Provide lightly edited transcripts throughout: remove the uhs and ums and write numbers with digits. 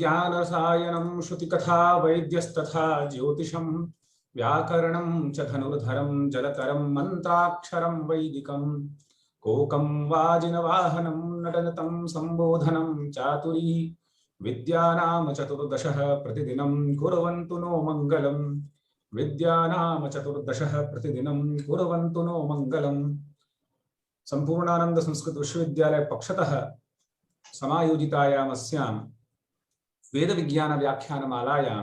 विज्ञान रसायनं श्रुतिकथा वैद्यस्तथा ज्योतिषं व्याकरणं च धनुर्धरं जलतरं मंत्राक्षरं वैदिकं कोकं वाजिनवाहनं नटनतं संबोधनं चातुरी विद्यानाम चतुर्दशः प्रतिदिनं कुर्वन्तु नो मंगलम् विद्यानाम चतुर्दशः प्रतिदिनं कुर्वन्तु नो मंगलम्। संपूर्णानंद संस्कृत विश्वविद्यालय पक्षतः समायोजितायामस्यां वेद विज्ञान व्याख्यानमालायां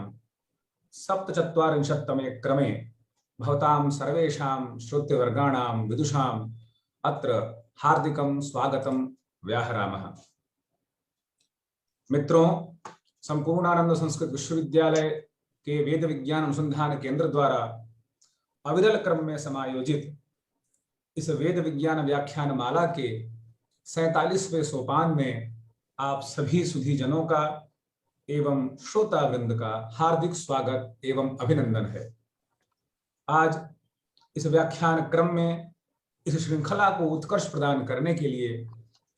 सप्तचत्वारिंशत्तमे क्रमे भवतां सर्वेषां श्रोतृवर्गाणां विदुषाम् अत्र हार्दिकं स्वागतं व्याहरामः। मित्रों, संपूर्णानंद संस्कृत विश्वविद्यालय के वेद विज्ञान अनुसंधान केंद्र द्वारा अविरल क्रम में समायोजित इस वेद विज्ञान व्याख्यान माला के 47वें सोपान में आप सभी सुधी जनों का एवं श्रोता वृंद का हार्दिक स्वागत एवं अभिनंदन है। आज इस व्याख्यान क्रम में इस श्रृंखला को उत्कर्ष प्रदान करने के लिए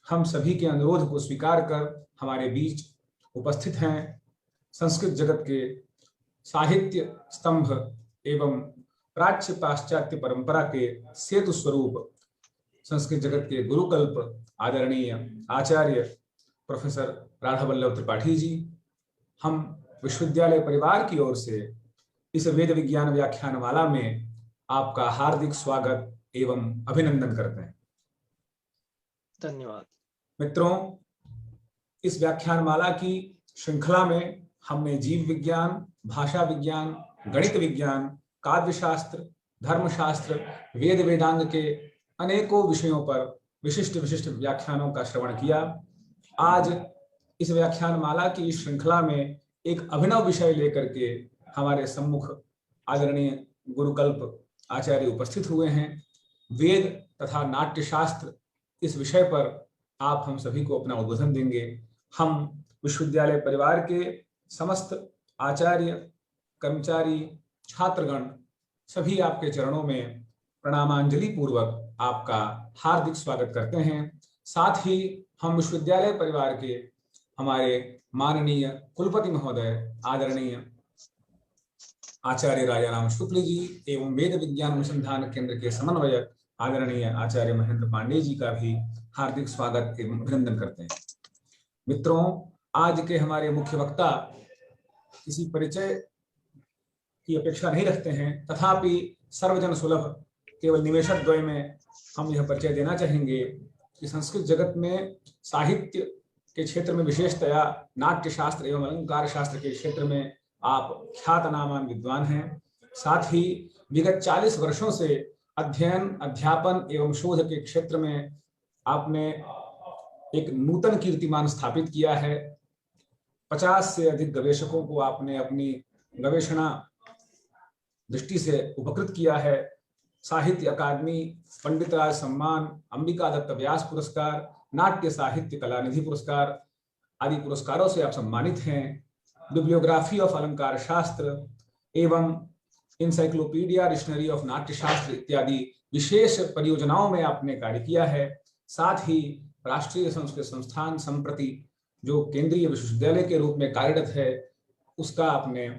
हम सभी के अनुरोध को स्वीकार कर हमारे बीच उपस्थित हैं संस्कृत जगत के साहित्य स्तंभ एवं प्राच्य पाश्चात्य परंपरा के सेतु स्वरूप संस्कृत जगत के गुरुकल्प आदरणीय आचार्य प्रोफेसर राधावल्लभ त्रिपाठी जी, हम विश्वविद्यालय परिवार की ओर से इस वेद विज्ञान व्याख्यानमाला में आपका हार्दिक स्वागत एवं अभिनंदन करते हैं। धन्यवाद। मित्रों, इस व्याख्यानमाला की श्रृंखला में हमने जीव विज्ञान, भाषा विज्ञान, गणित विज्ञान, काव्यशास्त्र, धर्मशास्त्र, वेद वेदांग के अनेकों विषयों पर विशिष्ट विशिष्ट व्याख्यानों का श्रवण किया। आज इस व्याख्यानमाला की इस श्रृंखला में एक अभिनव विषय लेकर के हमारे सम्मुख आदरणीय गुरुकल्प आचार्य उपस्थित हुए हैं। वेद तथा नाट्य शास्त्र, इस विषय पर आप हम सभी को अपना उद्बोधन देंगे। हम विश्वविद्यालय परिवार के समस्त आचार्य, कर्मचारी, छात्रगण सभी आपके चरणों में प्रणामांजलि पूर्वक आपका हार्दिक स्वागत करते हैं। साथ ही हम विश्वविद्यालय परिवार के हमारे माननीय कुलपति महोदय आदरणीय आचार्य राजाराम शुक्ल जी एवं वेद विज्ञान अनुसंधान केंद्र के समन्वयक आदरणीय आचार्य महेंद्र पांडे जी का भी हार्दिक स्वागत एवं अभिनंदन करते हैं। मित्रों, आज के हमारे मुख्य वक्ता किसी परिचय की अपेक्षा नहीं रखते हैं, तथापि सर्वजन सुलभ केवल निवेशक द्वय में हम यह परिचय देना चाहेंगे कि संस्कृत जगत में साहित्य के क्षेत्र में, विशेषतया नाट्य शास्त्र एवं अलंकार शास्त्र के क्षेत्र में आप ख्यातनामान विद्वान हैं। साथ ही विगत 40 वर्षों से अध्ययन, अध्यापन एवं शोध के क्षेत्र में आपने एक नूतन कीर्तिमान स्थापित किया है। 50 से अधिक गवेषकों को आपने अपनी गवेषणा दृष्टि से उपकृत किया है। साहित्य अकादमी, पंडित राज सम्मान, अंबिका दत्त व्यास पुरस्कार, नाट्य साहित्य कलानिधि पुरस्कार आदि पुरस्कारों से आप सम्मानित हैं। बिब्लियोग्राफी ऑफ अलंकार शास्त्र एवं इंसाइक्लोपीडिया डिक्शनरी ऑफ नाट्य शास्त्र इत्यादि विशेष परियोजनाओं में आपने कार्य किया है। साथ ही राष्ट्रीय संस्कृत संस्थान संप्रति जो केंद्रीय विश्वविद्यालय के रूप में कार्यरत है, उसका आपने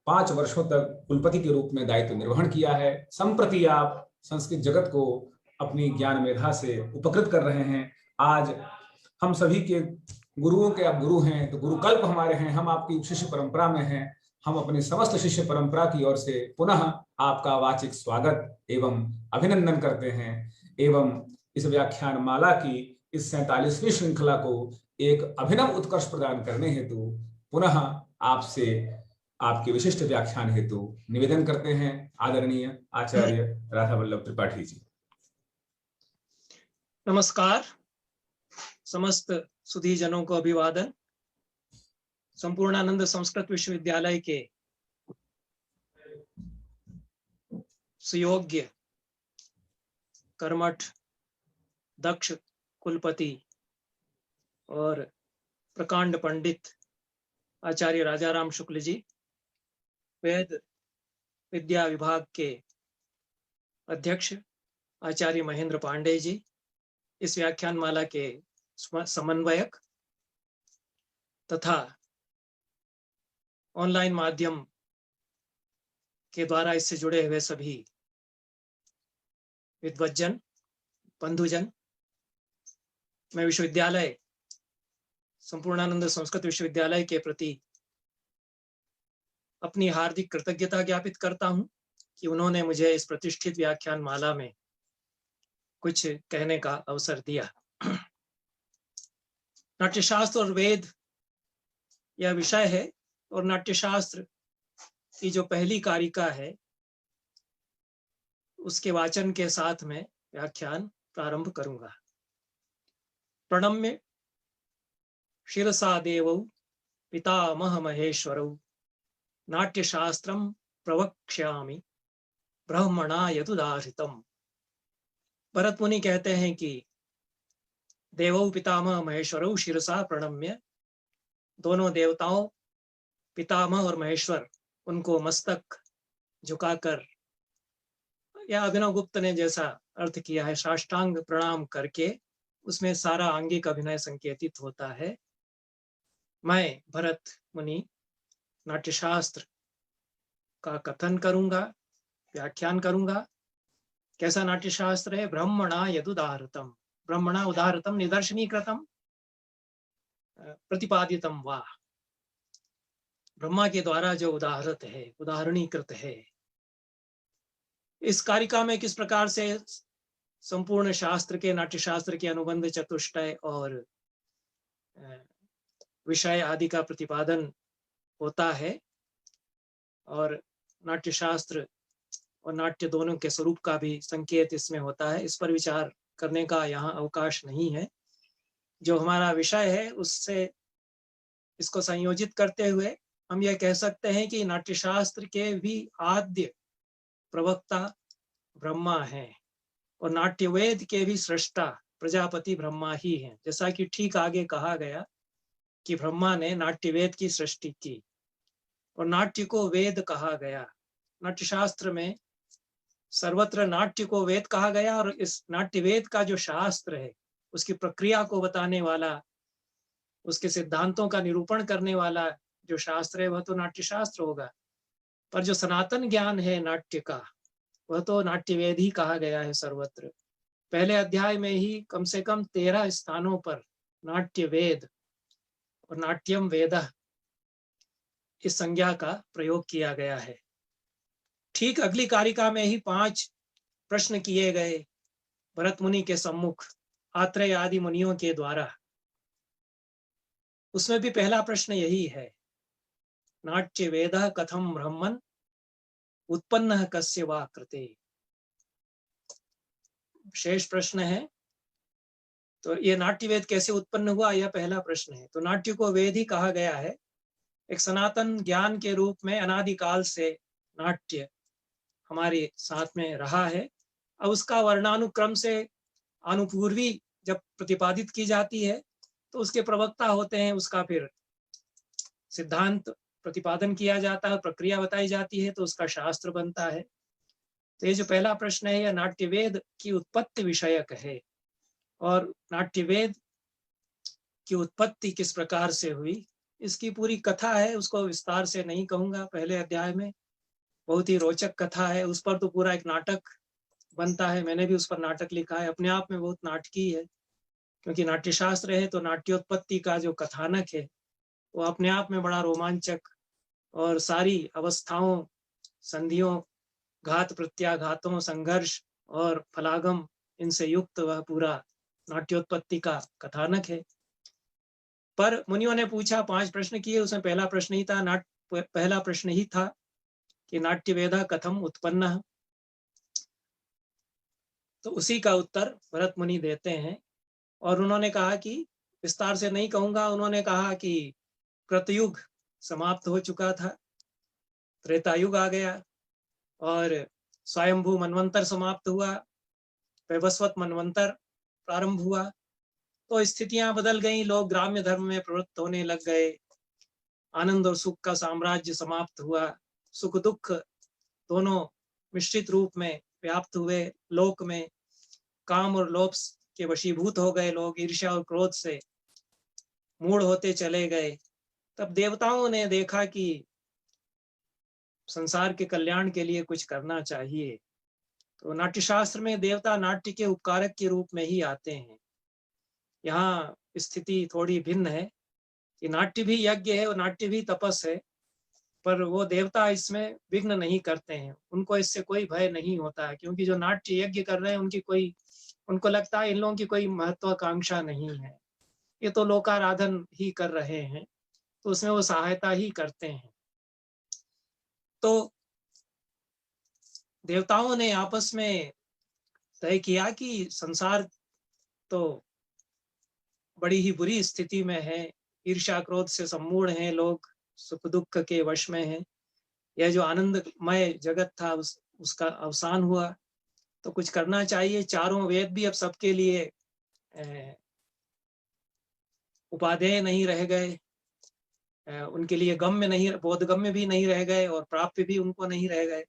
5 वर्षों तक कुलपति के रूप में दायित्व निर्वहन किया है। संप्रति आप संस्कृत जगत को अपनी ज्ञान मेधा से उपकृत कर रहे हैं। आज हम सभी के गुरुओं के आप गुरु हैं, तो गुरुकल्प हमारे हैं, हम आपकी शिष्य परंपरा में हैं। हम अपनी समस्त शिष्य परंपरा की ओर से पुनः आपका वाचिक स्वागत एवं अभिनंदन करते हैं एवं इस व्याख्यान माला की इस 47वीं श्रृंखला को एक अभिनव उत्कर्ष प्रदान करने हेतु पुनः आपसे आपके विशिष्ट व्याख्यान हेतु निवेदन करते हैं। आदरणीय आचार्य राधावल्लभ त्रिपाठी जी। नमस्कार। समस्त सुधी जनों को अभिवादन। संपूर्णानंद संस्कृत विश्वविद्यालय के सुयोग्य, कर्मठ, दक्ष कुलपति और प्रकांड पंडित आचार्य राजाराम शुक्ल जी, वेद विद्या विभाग के अध्यक्ष आचार्य महेंद्र पांडे जी, इस व्याख्यान माला के समन्वयक तथा ऑनलाइन माध्यम के द्वारा इससे जुड़े हुए सभी विद्वज्जन, बंधुजन, मैं विश्वविद्यालय, संपूर्णानंद संस्कृत विश्वविद्यालय के प्रति अपनी हार्दिक कृतज्ञता ज्ञापित करता हूं कि उन्होंने मुझे इस प्रतिष्ठित व्याख्यान माला में कुछ कहने का अवसर दिया। नाट्यशास्त्र और वेद यह विषय है और नाट्यशास्त्र की जो पहली कारिका है उसके वाचन के साथ में व्याख्यान प्रारंभ करूंगा। प्रणम्य शिरसा देवौ पितामह महेश्वरौ नाट्यशास्त्रं प्रवक्ष्यामि ब्रह्मणा यदुदाहृतम्। भरत मुनि कहते हैं कि देवौ पितामह महेश्वरौ शिरसा प्रणम्य, दोनों देवताओं पितामह और महेश्वर उनको मस्तक झुकाकर, या अभिनव गुप्त ने जैसा अर्थ किया है साष्टांग प्रणाम करके, उसमें सारा आंगिक अभिनय संकेतित होता है। मैं भरत मुनि नाट्यशास्त्र का कथन करूंगा, व्याख्यान करूंगा। कैसा नाट्यशास्त्र है? ब्रह्मणा यदुदाहृतम, ब्रह्मणा उदाहृतम निदर्शनीकृतम प्रतिपादितम वा, ब्रह्मा के द्वारा जो उदाहृत है, उदाहरणीकृत है। इस कारिका में किस प्रकार से संपूर्ण शास्त्र के, नाट्यशास्त्र के अनुबंध, चतुष्टय और विषय आदि का प्रतिपादन होता है और नाट्यशास्त्र और नाट्य दोनों के स्वरूप का भी संकेत इसमें होता है, इस पर विचार करने का यहाँ अवकाश नहीं है। जो हमारा विषय है उससे इसको संयोजित करते हुए हम यह कह सकते हैं कि नाट्यशास्त्र के भी आद्य प्रवक्ता ब्रह्मा हैं और नाट्यवेद के भी सृष्टा प्रजापति ब्रह्मा ही हैं। जैसा कि ठीक आगे कहा गया कि ब्रह्मा ने नाट्यवेद की सृष्टि की और नाट्य को वेद कहा गया। नाट्यशास्त्र में सर्वत्र नाट्य को वेद कहा गया और इस नाट्यवेद का जो शास्त्र है उसकी प्रक्रिया को बताने वाला, उसके सिद्धांतों का निरूपण करने वाला जो शास्त्र है वह तो नाट्यशास्त्र होगा, पर जो सनातन ज्ञान है नाट्य का वह तो नाट्यवेद ही कहा गया है सर्वत्र। पहले अध्याय में ही कम से कम 13 स्थानों पर नाट्यवेद और नाट्यम वेदः इस संज्ञा का प्रयोग किया गया है। ठीक अगली कारिका में ही 5 प्रश्न किए गए भरत मुनि के सम्मुख आत्रेय आदि मुनियों के द्वारा। उसमें भी पहला प्रश्न यही है, नाट्य वेदः कथम ब्रह्मन् उत्पन्नः कस्य वा कृते। शेष प्रश्न है, तो ये नाट्य वेद कैसे उत्पन्न हुआ, यह पहला प्रश्न है। तो नाट्य को वेद ही कहा गया है। एक सनातन ज्ञान के रूप में अनादिकाल से नाट्य हमारे साथ में रहा है। अब उसका वर्णानुक्रम से अनुपूर्वी जब प्रतिपादित की जाती है तो उसके प्रवक्ता होते हैं, उसका फिर सिद्धांत प्रतिपादन किया जाता है, प्रक्रिया बताई जाती है, तो उसका शास्त्र बनता है। तो ये जो पहला प्रश्न है यह नाट्यवेद की उत्पत्ति विषयक है और नाट्यवेद की उत्पत्ति किस प्रकार से हुई इसकी पूरी कथा है, उसको विस्तार से नहीं कहूंगा। पहले अध्याय में बहुत ही रोचक कथा है, उस पर तो पूरा एक नाटक बनता है। मैंने भी उस पर नाटक लिखा है, अपने आप में बहुत नाटकीय है, क्योंकि नाट्यशास्त्र है तो नाट्योत्पत्ति का जो कथानक है वो अपने आप में बड़ा रोमांचक और सारी अवस्थाओं, संधियों, घात प्रत्याघातों, संघर्ष और फलागम इनसे युक्त वह पूरा नाट्योत्पत्ति का कथानक है। पर मुनियों ने पूछा, 5 प्रश्न किए, उसमें पहला प्रश्न ही था, पहला प्रश्न ही था कि नाट्यवेदः कथम उत्पन्नः। तो उसी का उत्तर भरत मुनि देते हैं और उन्होंने कहा कि विस्तार से नहीं कहूंगा। उन्होंने कहा कि कृतयुग समाप्त हो चुका था, त्रेता युग आ गया और स्वयंभू मनवंतर समाप्त हुआ, वैवस्वत मनवंतर प्रारंभ हुआ। तो स्थितियां बदल गईं, लोग ग्राम्य धर्म में प्रवृत्त होने लग गए, आनंद और सुख का साम्राज्य समाप्त हुआ, सुख दुख दोनों मिश्रित रूप में व्याप्त हुए लोक में, काम और लोभ के वशीभूत हो गए लोग, ईर्ष्या और क्रोध से मूढ़ होते चले गए। तब देवताओं ने देखा कि संसार के कल्याण के लिए कुछ करना चाहिए। तो नाट्य शास्त्र में देवता नाट्य के उपकारक के रूप में ही आते हैं। यहाँ स्थिति थोड़ी भिन्न है कि नाट्य भी यज्ञ है और नाट्य भी तपस है, पर वो देवता इसमें विघ्न नहीं करते हैं, उनको इससे कोई भय नहीं होता है, क्योंकि जो नाट्य यज्ञ कर रहे हैं उनको लगता है इन लोगों की कोई महत्वाकांक्षा नहीं है, ये तो लोकाराधन ही कर रहे हैं, तो उसमें वो सहायता ही करते हैं। तो देवताओं ने आपस में तय किया कि संसार तो बड़ी ही बुरी स्थिति में है, ईर्ष्या क्रोध से सम्मूढ़ हैं लोग, सुख दुख के वश में हैं, यह जो आनंदमय जगत था उसका अवसान हुआ, तो कुछ करना चाहिए। चारों वेद भी अब सबके लिए उपादेय नहीं रह गए, उनके लिए गम्य नहीं, बोधगम्य भी नहीं रह गए और प्राप्य भी उनको नहीं रह गए।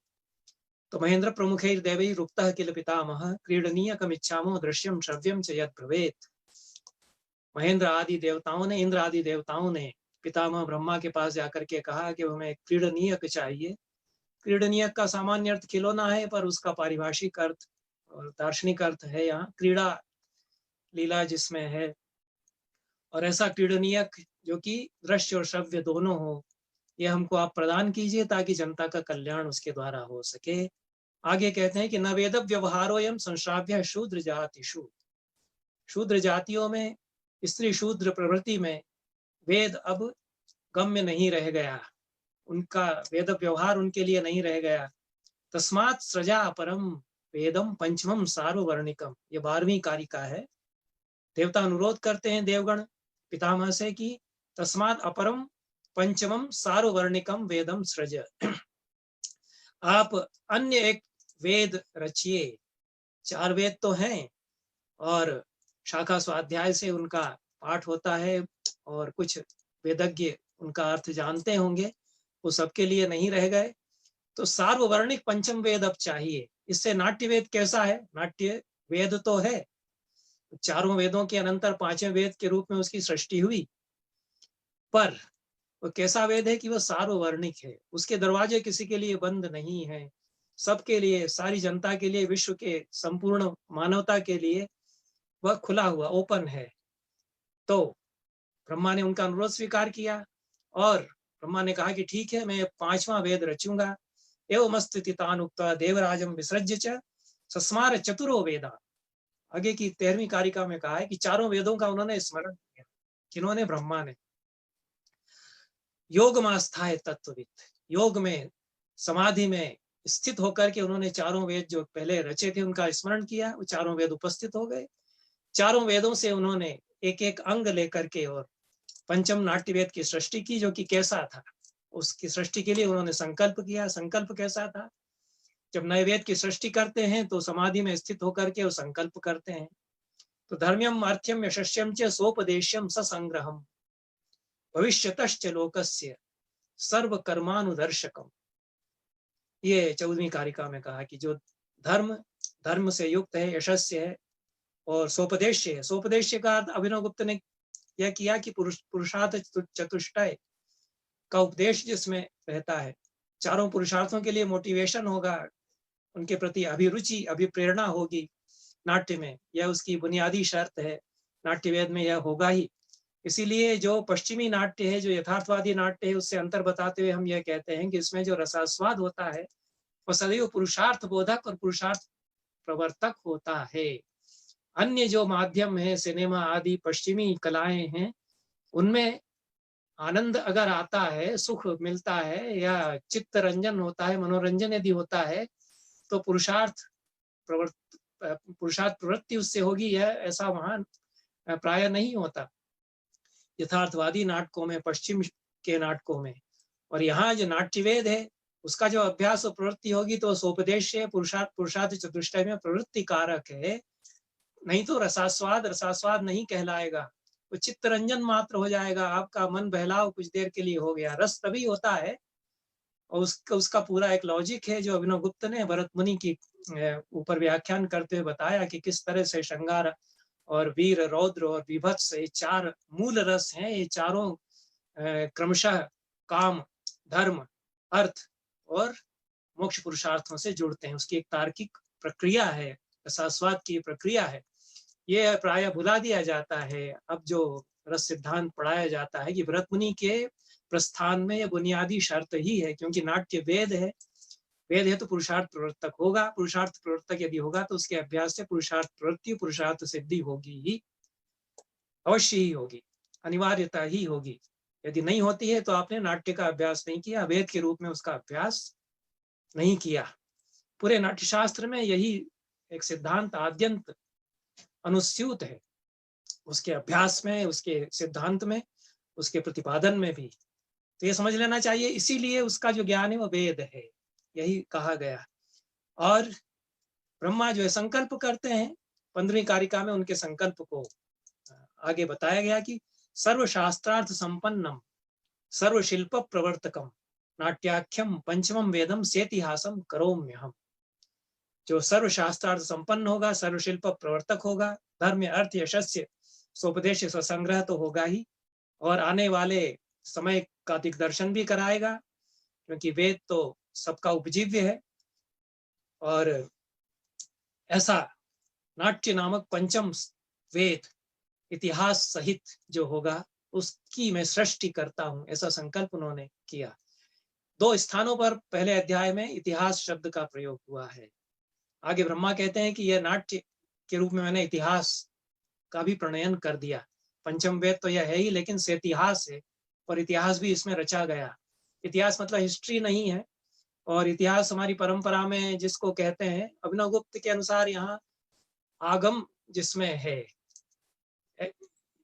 तो महेंद्र प्रमुखैर देवै रुक्तः किल पितामह क्रीडनीयकमिच्छामो दृश्यम श्रव्यम च यद ब्रवेत्। महेंद्र आदि देवताओं ने, इंद्र आदि देवताओं ने पितामह ब्रह्मा के पास जाकर के कहा कि हमें क्रीडनीयक चाहिए। क्रीडनीयक का सामान्य अर्थ खिलौना है, पर उसका पारिभाषिक अर्थ और दार्शनिक अर्थ है यहाँ क्रीड़ा, लीला जिसमें है, और ऐसा क्रीडनीयक जो कि दृश्य और श्रव्य दोनों हो, यह हमको आप प्रदान कीजिए ताकि जनता का कल्याण उसके द्वारा हो सके। आगे कहते हैं कि न वेद व्यवहारोयम संश्राव्य शूद्र जातिषु। शूद्र जातियों में, स्त्री शूद्र प्रवृत्ति में वेद अब गम्य नहीं रह गया, उनका वेद व्यवहार उनके लिए नहीं रह गया। तस्मात् सृजा अपरम वेदम पंचमम सार्ववर्णिकम, ये 12वीं कारिका है। देवता अनुरोध करते हैं देवगण पितामह से कि तस्मात् अपरम पंचमम सार्ववर्णिकम वेदम सृज, आप अन्य एक वेद रचिए। 4 वेद तो हैं और शाखा स्वाध्याय से उनका पाठ होता है और कुछ वेदज्ञ उनका अर्थ जानते होंगे, वो सबके लिए नहीं रह गए, तो सार्ववर्णिक पंचम वेद अब चाहिए। इससे नाट्य वेद कैसा है? नाट्य वेद तो है, चारों वेदों के अनंतर 5वें वेद के रूप में उसकी सृष्टि हुई, पर वो कैसा वेद है कि वह सार्ववर्णिक है, उसके दरवाजे किसी के लिए बंद नहीं है, सबके लिए, सारी जनता के लिए, विश्व के संपूर्ण मानवता के लिए वह खुला हुआ, ओपन है। तो ब्रह्मा ने उनका अनुरोध स्वीकार किया और ब्रह्मा ने कहा कि ठीक है, मैं 5वां वेद रचूंगा। एवमस्ति तान उक्त्वा देवराजम विसृज्य च सस्मार चतुरो वेदा। आगे की 13वीं कारिका में कहा है कि चारों वेदों का उन्होंने स्मरण किया। किन्होंने? ब्रह्मा ने। योग मास्थाय तत्वविद, योग में, समाधि में स्थित होकर के उन्होंने चारों वेद जो पहले रचे थे उनका स्मरण किया, वो चारों वेद उपस्थित हो गए। चारों वेदों से उन्होंने एक एक अंग लेकर के और पंचम नाट्य वेद की सृष्टि की, जो कि कैसा था, उसकी सृष्टि के लिए उन्होंने संकल्प किया। संकल्प कैसा था? जब नए वेद की सृष्टि करते हैं तो समाधि में स्थित होकर के वो संकल्प करते हैं। तो धर्म्यम अर्थ्यम यशस्यम च सोपदेश्यम ससंग्रहम भविष्यतश्च लोकस्य सर्व कर्मानुदर्शकम। ये 14वीं कारिका में कहा कि जो धर्म से युक्त है, यशस्य है और सोपदेश्य है। सोपदेश्य का अर्थ अभिनव गुप्त ने यह किया कि पुरुषार्थ चतुष्टय का उपदेश जिसमें रहता है, चारों पुरुषार्थों के लिए मोटिवेशन होगा, उनके प्रति अभिरुचि, अभिप्रेरणा होगी नाट्य में, यह उसकी बुनियादी शर्त है। नाट्य वेद में यह होगा ही। इसीलिए जो पश्चिमी नाट्य है, जो यथार्थवादी नाट्य है, उससे अंतर बताते हुए हम यह कहते हैं कि इसमें जो रसास्वाद होता है वह सदैव पुरुषार्थ बोधक और पुरुषार्थ प्रवर्तक होता है। अन्य जो माध्यम है, सिनेमा आदि पश्चिमी कलाएं हैं, उनमें आनंद अगर आता है, सुख मिलता है या चित्त रंजन होता है, मनोरंजन यदि होता है, तो पुरुषार्थ प्रवृत्ति उससे होगी, यह ऐसा वहां प्राय नहीं होता यथार्थवादी नाटकों में, पश्चिम के नाटकों में। और यहाँ जो नाट्यवेद है उसका जो अभ्यास और प्रवृत्ति होगी तो सोपदेश है, पुरुषार्थ चतुष्टय में प्रवृत्ति कारक है, नहीं तो रसास्वाद नहीं कहलाएगा, वो चित्त रंजन मात्र हो जाएगा। आपका मन बहलाव कुछ देर के लिए हो गया। रस तभी होता है, और उसका पूरा एक लॉजिक है जो अभिनव गुप्त ने भरत मुनि की ऊपर व्याख्यान करते हुए बताया कि किस तरह से श्रृंगार और वीर, रौद्र और विभत्स, ये 4 मूल रस हैं। ये चारों क्रमशः काम, धर्म, अर्थ और मोक्ष पुरुषार्थों से जुड़ते हैं। उसकी एक तार्किक प्रक्रिया है, रसास्वाद की प्रक्रिया है। ये प्रायः भुला दिया जाता है। अब जो रस सिद्धांत पढ़ाया जाता है कि भरत मुनि के प्रस्थान में यह बुनियादी शर्त ही है, क्योंकि नाट्य वेद है। वेद है तो पुरुषार्थ प्रवर्तक होगा। पुरुषार्थ प्रवर्तक यदि होगा तो उसके अभ्यास से पुरुषार्थ प्रवृत्ति, पुरुषार्थ सिद्धि होगी ही, अवश्य ही होगी, अनिवार्यता ही होगी। यदि नहीं होती है तो आपने नाट्य का अभ्यास नहीं किया, वेद के रूप में उसका अभ्यास नहीं किया। पूरे नाट्यशास्त्र में यही एक सिद्धांत आद्यंत अनुस्यूत है, उसके अभ्यास में, उसके सिद्धांत में, उसके प्रतिपादन में भी। तो ये समझ लेना चाहिए, इसीलिए उसका जो ज्ञान है वो वेद है, यही कहा गया। और ब्रह्मा जो है संकल्प करते हैं, 15वीं कारिका में उनके संकल्प को आगे बताया गया कि सर्वशास्त्रार्थ संपन्नम सर्वशिल्प प्रवर्तकम नाट्याख्यम पंचमम वेदम सेतिहासम करोम्यहम। जो सर्वशास्त्रार्थ संपन्न होगा, सर्वशिल्प प्रवर्तक होगा, धर्म अर्थ यशस्य स्वोपदेश स्वसंग्रह तो होगा ही, और आने वाले समय का दिग्दर्शन भी कराएगा, क्योंकि वेद तो सबका उपजीव्य है। और ऐसा नाट्य नामक पंचम वेद इतिहास सहित जो होगा उसकी मैं सृष्टि करता हूं, ऐसा संकल्प उन्होंने किया। 2 स्थानों पर पहले अध्याय में इतिहास शब्द का प्रयोग हुआ है। आगे ब्रह्मा कहते हैं कि यह नाट्य के रूप में मैंने इतिहास का भी प्रणयन कर दिया। पंचम वेद तो यह है ही, लेकिन से इतिहास है, और इतिहास भी इसमें रचा गया। इतिहास मतलब हिस्ट्री नहीं है, और इतिहास हमारी परंपरा में जिसको कहते हैं, अभिनव गुप्त के अनुसार यहाँ आगम जिसमें है,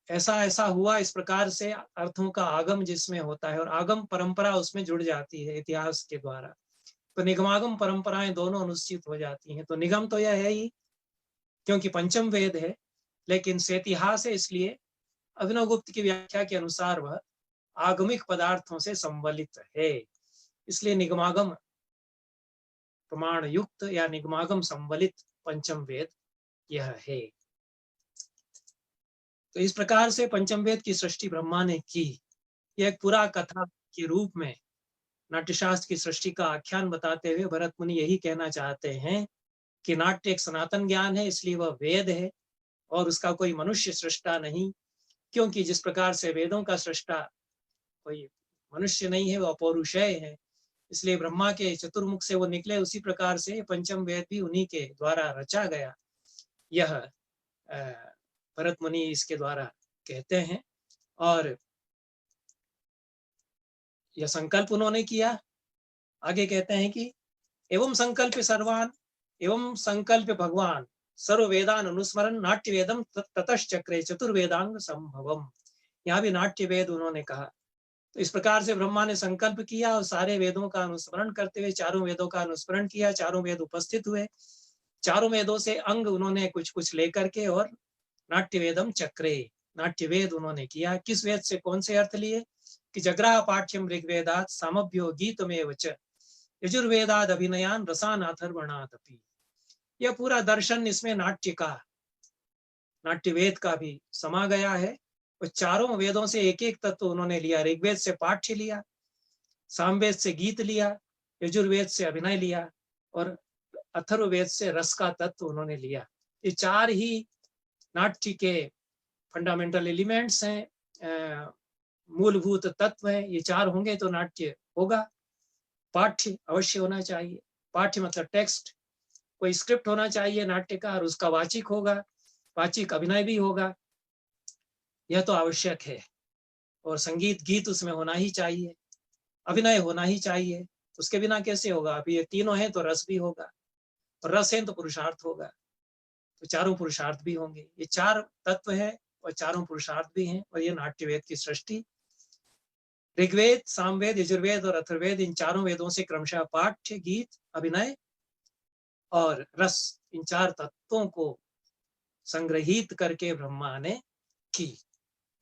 ऐसा ऐसा हुआ, इस प्रकार से अर्थों का आगम जिसमें होता है, और आगम परंपरा उसमें जुड़ जाती है इतिहास के द्वारा। तो निगमागम परंपराएं दोनों अनुष्ठित हो जाती हैं। तो निगम तो यह है ही, क्योंकि पंचम वेद है, लेकिन से इतिहास है, इसलिए अभिनव गुप्त की व्याख्या के अनुसार वह आगमिक पदार्थों से संबलित है, इसलिए निगमागम प्रमाण युक्त या निगमागम संबलित पंचम वेद यह है। तो इस प्रकार से पंचम वेद की सृष्टि ब्रह्मा ने की। यह एक पूरा कथा के रूप में नाट्यशास्त्र की सृष्टि का आख्यान बताते हुए भरत मुनि यही कहना चाहते हैं कि नाट्य एक सनातन ज्ञान है, इसलिए वह वेद है, और उसका कोई मनुष्य सृष्टा नहीं, क्योंकि जिस प्रकार से वेदों का सृष्टा कोई मनुष्य नहीं है, वह अपौरुषेय है, इसलिए ब्रह्मा के चतुर्मुख से वो निकले, उसी प्रकार से पंचम वेद भी उन्हीं के द्वारा रचा गया। यह भरत मुनि इसके द्वारा कहते हैं, और यह संकल्प उन्होंने किया। आगे कहते हैं कि एवं संकल्प सर्वान एवं संकल्प भगवान सर्व वेदान अनुस्मरण नाट्य वेदम ततश्चक्रे चतुर्वेदांग संभवम। यहाँ भी नाट्य वेद उन्होंने कहा। तो इस प्रकार से ब्रह्मा ने संकल्प किया और सारे वेदों का अनुस्मरण करते हुए चारों वेदों का अनुस्मरण किया। चारों वेद उपस्थित हुए, चारों वेदों से अंग उन्होंने कुछ कुछ लेकर के, और नाट्य वेदम चक्रे, नाट्य वेद उन्होंने किया। किस वेद से कौन से अर्थ लिए कि जग्राह पाठ्यम ऋग्वेदात सामभ्यो गीतमेव च यजुर्वेदाद अभिनयान रसान अथर्वणादपि। यह पूरा दर्शन इसमें नाट्य का, नाट्य वेद का भी समा गया है। और चारों वेदों से एक एक तत्व उन्होंने लिया। ऋग्वेद से पाठ्य लिया, सामवेद से गीत लिया, यजुर्वेद से अभिनय लिया, और अथर्ववेद से रस का तत्व उन्होंने लिया। ये चार ही नाट्य के फंडामेंटल एलिमेंट्स हैं, मूलभूत तत्व हैं। ये चार होंगे तो नाट्य होगा। पाठ्य अवश्य होना चाहिए, पाठ्य मतलब टेक्स्ट, कोई स्क्रिप्ट होना चाहिए नाट्य का, और उसका वाचिक होगा, वाचिक अभिनय भी होगा, यह तो आवश्यक है। और संगीत गीत उसमें होना ही चाहिए, अभिनय होना ही चाहिए, उसके बिना कैसे होगा। अभी ये तीनों हैं तो रस भी होगा, और रस है तो पुरुषार्थ होगा, तो चारों पुरुषार्थ भी होंगे। ये चार तत्व है और चारों पुरुषार्थ भी हैं, और ये नाट्य वेद की सृष्टि। ऋग्वेद, सामवेद, यजुर्वेद और अथर्ववेद, इन चारों वेदों से क्रमशः पाठ्य, गीत, अभिनय और रस, इन चार तत्वों को संग्रहित करके ब्रह्मा ने की।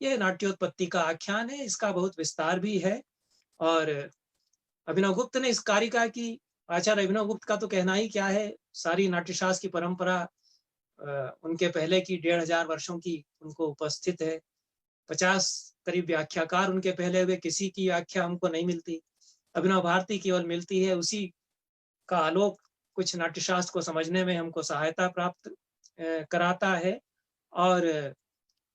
यह नाट्योत्पत्ति का आख्यान है, इसका बहुत विस्तार भी है। और अभिनव गुप्त ने इस कारिका की, आचार्य अभिनव गुप्त का तो कहना ही क्या है, सारी नाट्यशास्त्र की परंपरा उनके पहले की 1500 वर्षों की उनको उपस्थित है। 50 करीब व्याख्याकार उनके पहले हुए, किसी की व्याख्या हमको नहीं मिलती। अभिनव भारती केवल मिलती है, उसी का आलोक कुछ नाट्यशास्त्र को समझने में हमको सहायता प्राप्त कराता है, और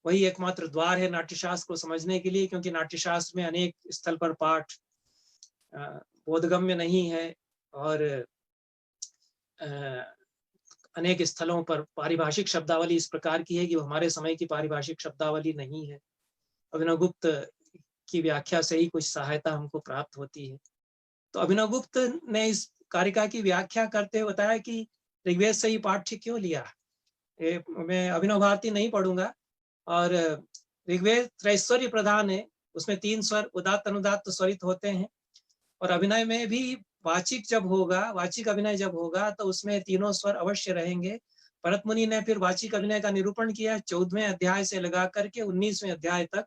वही एकमात्र द्वार है नाट्यशास्त्र को समझने के लिए, क्योंकि नाट्यशास्त्र में अनेक स्थल पर पाठ बोधगम्य नहीं है, और अनेक स्थलों पर पारिभाषिक शब्दावली इस प्रकार की है कि वो हमारे समय की पारिभाषिक शब्दावली नहीं है। अभिनवगुप्त की व्याख्या से ही कुछ सहायता हमको प्राप्त होती है। तो अभिनवगुप्त ने इस कारिका की व्याख्या करते हुए बताया कि ऋग्वेद से ही पाठ्य क्यों लिया। मैं अभिनव भारती नहीं पढ़ूंगा, और ऋग्वेद त्रैश्वर्य प्रधान है, उसमें 3 स्वर उदात्त अनुदात्त स्वरित होते हैं, और अभिनय में भी वाचिक जब होगा, वाचिक अभिनय जब होगा तो उसमें तीनों स्वर अवश्य रहेंगे। भरत मुनि ने फिर वाचिक अभिनय का निरूपण किया 14वें अध्याय से लगा करके 19वें अध्याय तक,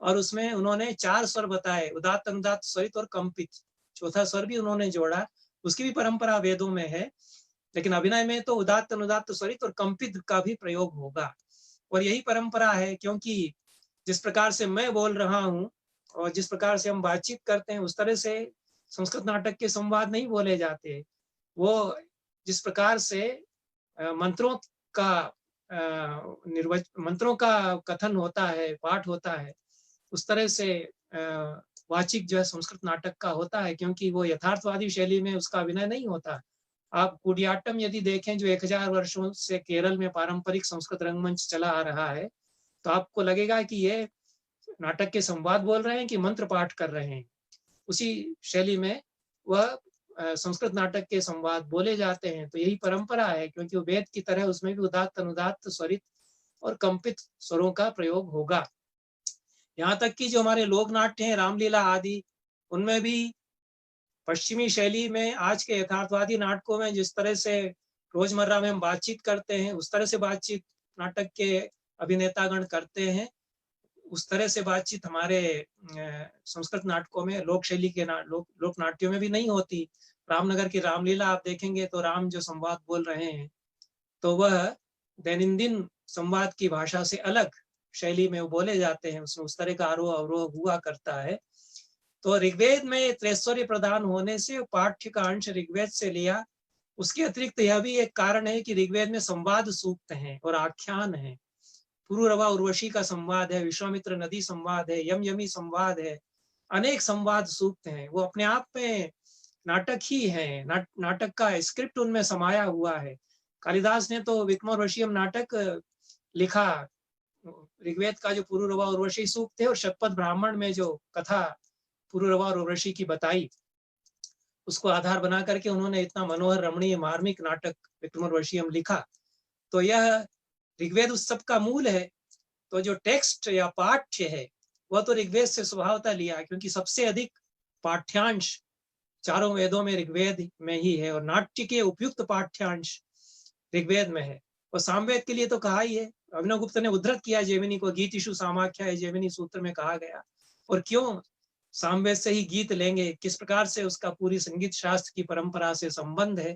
और उसमें उन्होंने 4 स्वर बताए, उदात्त अनुदात्त स्वरित और कंपित, चौथा स्वर भी उन्होंने जोड़ा। उसकी भी परंपरा वेदों में है, लेकिन अभिनय में तो उदात्त अनुदात्त स्वरित और कंपित का भी प्रयोग होगा, और यही परंपरा है। क्योंकि जिस प्रकार से मैं बोल रहा हूँ और जिस प्रकार से हम बातचीत करते हैं, उस तरह से संस्कृत नाटक के संवाद नहीं बोले जाते। वो जिस प्रकार से मंत्रों का कथन होता है, पाठ होता है, उस तरह से वाचिक जो है संस्कृत नाटक का होता है, क्योंकि वो यथार्थवादी शैली में उसका अभिनय नहीं होता। आप कुडियाट्टम यदि देखें, जो 1000 वर्षों से केरल में पारंपरिक संस्कृत रंगमंच चला आ रहा है, तो आपको लगेगा कि ये नाटक के संवाद बोल रहे हैं कि मंत्र पाठ कर रहे हैं। उसी शैली में वह संस्कृत नाटक के संवाद बोले जाते हैं। तो यही परंपरा है, क्योंकि वो वेद की तरह उसमें भी उदात्त अनुदात्त स्वरित और कंपित स्वरों का प्रयोग होगा। यहाँ तक कि जो हमारे लोक नाट्य हैं, रामलीला आदि, उनमें भी पश्चिमी शैली में, आज के यथार्थवादी नाटकों में जिस तरह से रोजमर्रा में हम बातचीत करते हैं, उस तरह से बातचीत नाटक के अभिनेतागण करते हैं। उस तरह से बातचीत हमारे संस्कृत नाटकों में, लोक शैली के लोक नाट्यों में भी नहीं होती। रामनगर की रामलीला आप देखेंगे तो राम जो संवाद बोल रहे हैं, तो वह दैनंदिन संवाद की भाषा से अलग शैली में वो बोले जाते हैं, उसमें उस तरह का आरोह अवरोह हुआ करता है। तो ऋग्वेद में त्रैश्वर्य प्रदान होने से पाठ्य का अंश ऋग्वेद से लिया। उसके अतिरिक्त यह भी एक कारण है कि ऋग्वेद में संवाद सूक्त हैं और आख्यान है। पुरुरवा उर्वशी का संवाद है, विश्वामित्र नदी संवाद है, यम यमी संवाद है, अनेक संवाद सूक्त हैं। वो अपने आप में नाटक ही है, नाटक का स्क्रिप्ट उनमें समाया हुआ है। कालिदास ने तो विक्रमोर्वशीयम नाटक लिखा, ऋग्वेद का जो पुरुरवा उर्वशी सूक्त है और शतपथ ब्राह्मण में जो कथा पुरुरवा और उर्वशी की बताई, उसको आधार बना करके उन्होंने इतना मनोहर रमणीय मार्मिक नाटक विक्रमोर्वशीयम लिखा। तो यह ऋग्वेद उस सब का मूल है। तो जो टेक्स्ट या पाठ्य है वह तो ऋग्वेद से स्वभावतः लिया, क्योंकि सबसे अधिक पाठ्यांश चारों वेदों में ऋग्वेद में ही है, और नाट्य के उपयुक्त पाठ्यांश ऋग्वेद में है। और सामवेद के लिए तो कहा ही है, अभिनवगुप्त ने उद्धृत किया जैमिनी को, गीतिषु सामाख्या जैमिनी सूत्र में कहा गया। और क्यों सामवेद से ही गीत लेंगे, किस प्रकार से उसका पूरी संगीत शास्त्र की परंपरा से संबंध है,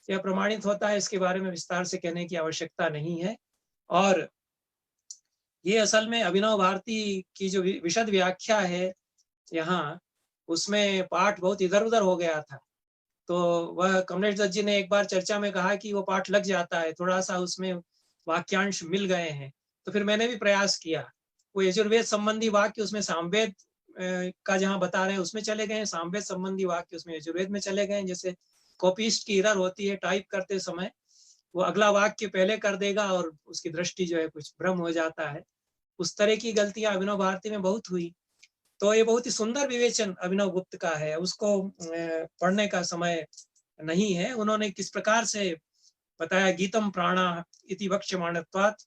यह प्रमाणित होता है। इसके बारे में विस्तार से कहने की आवश्यकता नहीं है। और ये असल में अभिनव भारती की जो विशद व्याख्या है यहाँ, उसमें पाठ बहुत इधर उधर हो गया था। तो वह कमलेश दत्त जी ने एक बार चर्चा में कहा कि वो पाठ लग जाता है, थोड़ा सा उसमें वाक्यांश मिल गए हैं। तो फिर मैंने भी प्रयास किया, वो यजुर्वेद संबंधी वाक्य उसमें सामवेद का जहाँ बता रहे हैं उसमें चले गए, सामवेद संबंधी वाक्य उसमें यजुर्वेद में चले गए। जैसे कॉपिस्ट की एरर होती है टाइप करते समय, वो अगला वाक्य पहले कर देगा और उसकी दृष्टि जो है कुछ भ्रम हो जाता है। उस तरह की गलतियां अभिनव भारती में बहुत हुई। तो ये बहुत ही सुंदर विवेचन अभिनव गुप्त का है, उसको पढ़ने का समय नहीं है। उन्होंने किस प्रकार से बताया, गीतम प्राणा इति वक्ष्यमाणत्वात्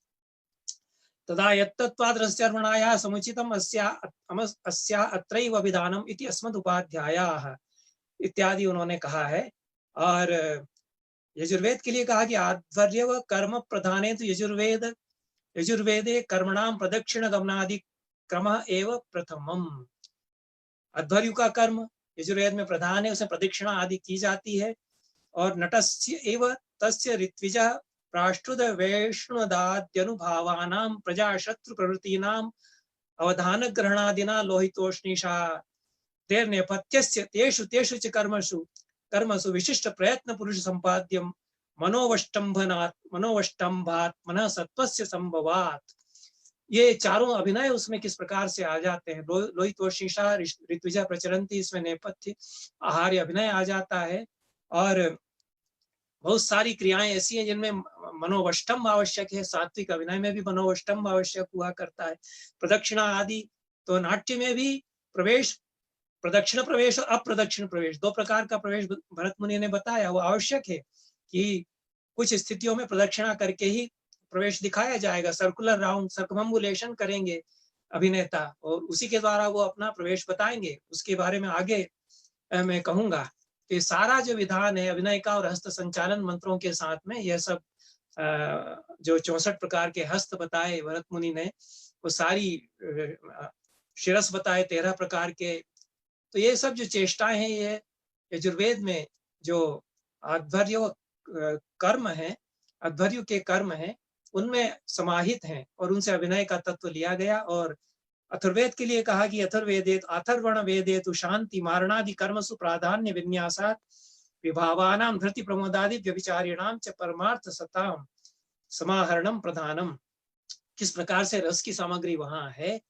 तदा यत्तत्वाद् रसचर्वणायाः समुचितम् अस्या अत्रैव विधानम् इति अस्मदुपाध्यायाः इत्यादि उन्होंने कहा है। और यजुर्वेद के लिए कहा कि आध्वर्यव कर्म प्रधाने तो यजुर्वेदे कर्मणाम प्रदक्षिण गमनादि क्रमः एव प्रथमम्। अध्वर्यु का कर्म यजुर्वेद में प्रधान है, उसमें प्रदक्षिणा आदि की जाती है। और नटस्य एव तस्य ऋत्विजः प्राष्टुद वैष्णुदाद्यनुभावानां प्रजा शत्रु प्रवृत्तीनां अवधान ग्रहणादिना लोहितोष्णीषा तेर नेपथ्यस्य तेषु तेषु च कर्मसु विशिष्ट प्रयत्न पुरुष संपाद्यम मनोवष्टंभात मन सत्वस्य संभवात। ये चारों अभिनय उसमें किस प्रकार से आ जाते हैं। लोहितोषिषा ऋत्विजा प्रचरंती, इसमें नेपथ्य आहार्य अभिनय आ जाता है। और बहुत सारी क्रियाएं ऐसी हैं जिनमें मनोवष्टम आवश्यक है। सात्विक अभिनय में भी मनोवष्टम आवश्यक हुआ करता है। प्रदक्षिणा आदि, तो नाट्य में भी प्रवेश, प्रदक्षिण प्रवेश और अप्रदक्षिण प्रवेश, दो प्रकार का प्रवेश भरत मुनि ने बताया। वो आवश्यक है कि कुछ स्थितियों में प्रदक्षिणा करके ही प्रवेश दिखाया जाएगा। सर्कुलर राउंड, सर्कमम्बुलेशन करेंगे अभिनेता और उसी के द्वारा वो अपना प्रवेश बताएंगे। उसके बारे में आगे मैं कहूंगा। तो ये सारा जो विधान है अभिनय का और हस्त संचालन मंत्रों के साथ में, यह सब जो 64 प्रकार के हस्त बताए भरत मुनि ने, वो सारी शिरस बताए 13 प्रकार के। तो ये सब जो चेष्टाएं हैं, ये यजुर्वेद में जो अध्वर्य कर्म है, अध्वर्य के कर्म है, उनमें समाहित हैं और उनसे अभिनय का तत्व लिया गया। और अथर्ववेद के लिए कहा कि अथर्वेदेत अथर्वण वेदेतु शांति मारणादि कर्मसु प्राधान्य विन्यासात् विभावानां धृति प्रमोदादि व्यभिचारिणां च परमार्थ सताम समाहरणम प्रधानम। किस प्रकार से रस की सामग्री वहां है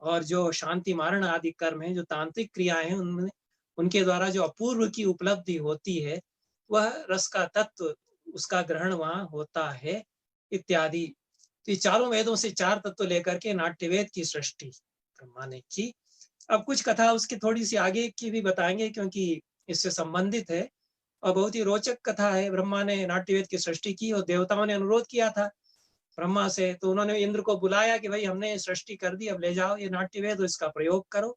और जो शांति मारण आदि कर्म है, जो तांत्रिक क्रियाएं हैं, उनमें उनके द्वारा जो अपूर्व की उपलब्धि होती है, वह रस का तत्व, उसका ग्रहण वहां होता है इत्यादि। तो ये चारों वेदों से 4 तत्व लेकर के नाट्यवेद की सृष्टि ब्रह्मा ने की। अब कुछ कथा उसकी थोड़ी सी आगे की भी बताएंगे क्योंकि इससे संबंधित है और बहुत ही रोचक कथा है। ब्रह्मा ने नाट्यवेद की सृष्टि की और देवताओं ने अनुरोध किया था ब्रह्मा से, तो उन्होंने इंद्र को बुलाया कि भाई हमने सृष्टि कर दी, अब ले जाओ ये नाट्यवेद, इसका प्रयोग करो।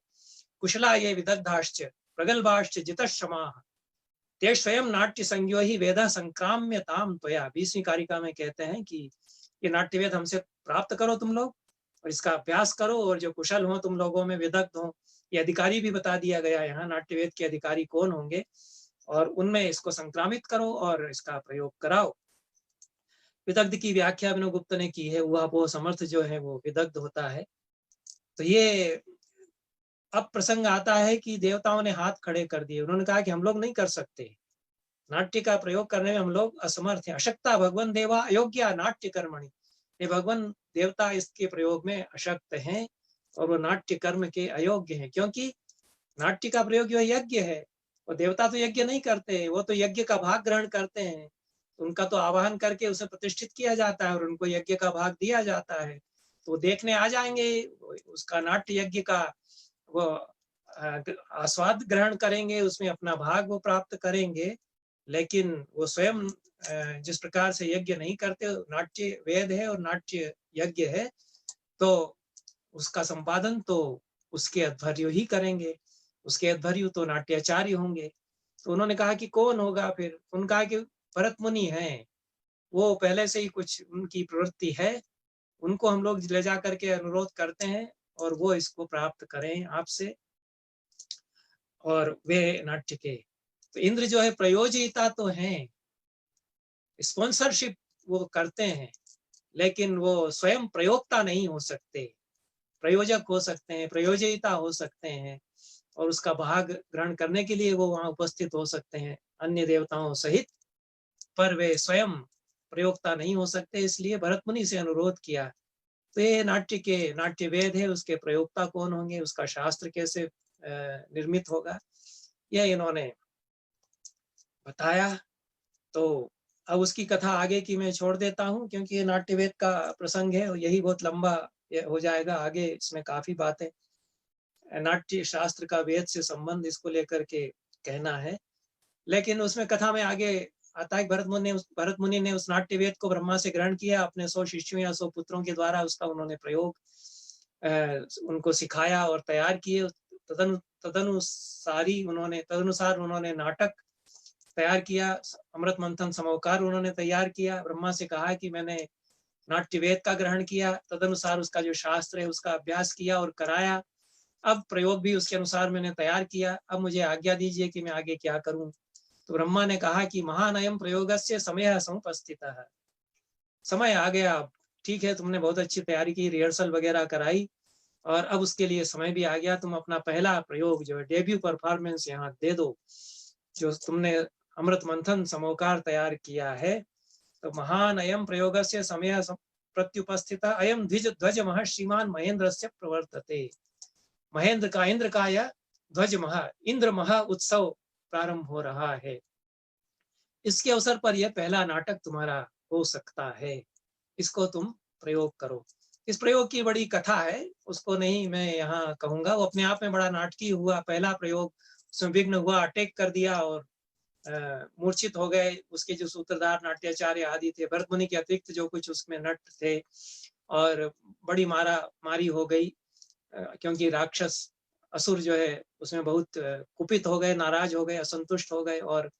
कुशला ये विदग्धाश्च प्रगल्भाश्च जितश्रमाः ते स्वयं नाट्य संज्ञो ही वेदा संक्राम्यताम त्वया। 20वीं कारिका में कहते हैं कि ये नाट्यवेद हमसे प्राप्त करो तुम लोग और इसका अभ्यास करो, और जो कुशल हो तुम लोगों में, विदग्ध हो, ये अधिकारी भी बता दिया गया यहाँ नाट्यवेद के अधिकारी कौन होंगे, और उनमें इसको संक्रामित करो और इसका प्रयोग कराओ। विदग्ध की व्याख्या अभिनव गुप्त ने की है, वो समर्थ जो है वो विदग्ध होता है। तो ये अब प्रसंग आता है कि देवताओं ने हाथ खड़े कर दिए। उन्होंने कहा कि हम लोग नहीं कर सकते, नाट्य का प्रयोग करने में हम लोग असमर्थ हैं। अशक्ता भगवान देवा अयोग्य नाट्य कर्मणि, ये भगवान देवता इसके प्रयोग में अशक्त हैं और वो नाट्य कर्म के अयोग्य हैं, क्योंकि नाट्य का प्रयोग यह यज्ञ है और देवता तो यज्ञ नहीं करते, वो तो यज्ञ का भाग ग्रहण करते हैं। उनका तो आवाहन करके उसे प्रतिष्ठित किया जाता है और उनको यज्ञ का भाग दिया जाता है, तो देखने आ जाएंगे, उसका नाट्य यज्ञ का वो आस्वाद ग्रहण करेंगे, उसमें अपना भाग वो प्राप्त करेंगे। लेकिन वो स्वयं जिस प्रकार से यज्ञ नहीं करते, नाट्य वेद है और नाट्य यज्ञ है, तो उसका संपादन तो उसके अध्वर्यु ही करेंगे, उसके अध्वर्यु तो नाट्याचार्य होंगे। तो उन्होंने कहा कि कौन होगा फिर? उनका कहा कि भरत मुनि हैं, वो पहले से ही कुछ उनकी प्रवृत्ति है, उनको हम लोग ले जा करके अनुरोध करते हैं और वो इसको प्राप्त करें आपसे, और वे नाट्य के। तो इंद्र जो है प्रयोजयिता तो हैं, स्पॉन्सरशिप वो करते हैं, लेकिन वो स्वयं प्रयोक्ता नहीं हो सकते। प्रयोजक हो सकते हैं, प्रयोजयिता हो सकते हैं, और उसका भाग ग्रहण करने के लिए वो वहां उपस्थित हो सकते हैं अन्य देवताओं सहित, पर वे स्वयं प्रयोक्ता नहीं हो सकते। इसलिए भरत मुनि से अनुरोध किया। तो ये नाट्य वेद है, उसके प्रयोक्ता कौन होंगे, उसका शास्त्र कैसे निर्मित होगा, यह इन्होंने बताया। तो अब उसकी कथा आगे की मैं छोड़ देता हूँ क्योंकि ये नाट्यवेद का प्रसंग है और यही बहुत लंबा हो जाएगा। आगे इसमें काफी बातें, नाट्य शास्त्र का वेद से संबंध इसको लेकर के कहना है, लेकिन उसमें कथा में आगे आता है भरत मुनि ने उस नाट्य वेद को ब्रह्मा से ग्रहण किया, अपने 100 शिष्यों या 100 पुत्रों के द्वारा उसका उन्होंने प्रयोग उनको सिखाया और तैयार किए। तदनुसार उन्होंने नाटक तैयार किया, अमृत मंथन समोकार उन्होंने तैयार किया। ब्रह्मा से कहा कि मैंने नाट्य वेद का ग्रहण किया, तदनुसार उसका जो शास्त्र है उसका अभ्यास किया और कराया। अब प्रयोग भी उसके अनुसार मैंने तैयार किया, अब मुझे आज्ञा दीजिए कि मैं आगे क्या करूं। तो ब्रह्मा ने कहा कि महानयम प्रयोगस्य समय समुपस्थितः, समय आ गया। अब ठीक है, तुमने बहुत अच्छी तैयारी की, रिहर्सल वगैरह कराई, और अब उसके लिए समय भी आ गया, तुम अपना पहला प्रयोग जो है डेब्यू परफॉर्मेंस यहाँ दे दो। जो तुमने अमृत मंथन समोकार तैयार किया है, तो महान अयम प्रयोगस्य समय प्रत्युपस्थित अयम ध्वज ध्वज मह श्रीमान महेंद्रस्य प्रवर्तते। महेंद्र का, इंद्र का यह ध्वज महा, इंद्र महा उत्सव प्रारंभ हो रहा है। इसके अवसर पर यह पहला नाटक तुम्हारा हो सकता है, इसको तुम प्रयोग करो। इस प्रयोग की बड़ी कथा है, उसको नहीं मैं यहाँ कहूंगा, वो अपने आप में बड़ा नाटकीय हुआ। पहला प्रयोग उसमें विघ्न हुआ, अटैक कर दिया और मूर्छित हो गए। उसके जो सूत्रधार नाट्याचार्य आदि थे, भरत मुनि के अतिरिक्त जो कुछ उसमें नट थे, और बड़ी मारा मारी हो गई, क्योंकि राक्षस असुर जो है उसमें बहुत कुपित हो गए, नाराज हो गए, असंतुष्ट हो गए। और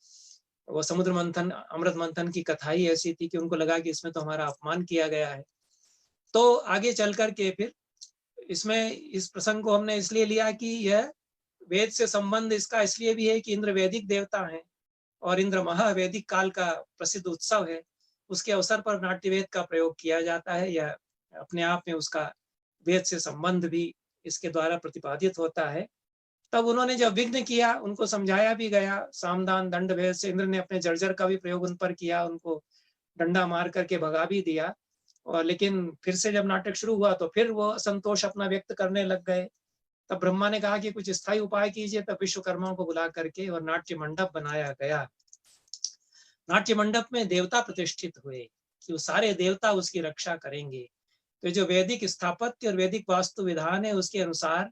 वो समुद्र मंथन, अमृत मंथन की कथा ही ऐसी थी कि उनको लगा कि इसमें तो हमारा अपमान किया गया है। तो आगे चल करके फिर इसमें इस प्रसंग को हमने इसलिए लिया कि यह वेद से संबंध इसका इसलिए भी है कि इंद्र वैदिक देवता हैं और इंद्र महावैदिक काल का प्रसिद्ध उत्सव है। उसके अवसर पर नाट्यवेद का प्रयोग किया जाता है। यह अपने आप में उसका वेद से संबंध भी इसके द्वारा प्रतिपादित होता है। तब उन्होंने जब विघ्न किया, उनको समझाया भी गया, सामदान दंड भेद से इंद्र ने अपने जर्जर का भी प्रयोग उन पर किया, उनको डंडा मार करके भगा भी दिया। और लेकिन फिर से जब नाटक शुरू हुआ तो फिर वो असंतोष अपना व्यक्त करने लग गए। तब ब्रह्मा ने कहा कि कुछ स्थायी उपाय कीजिए। तब विश्वकर्मा को बुला करके और नाट्य मंडप बनाया गया। नाट्य मंडप में देवता प्रतिष्ठित हुए कि वो सारे देवता उसकी रक्षा करेंगे। तो जो वैदिक स्थापत्य और वैदिक वास्तु विधान है, उसके अनुसार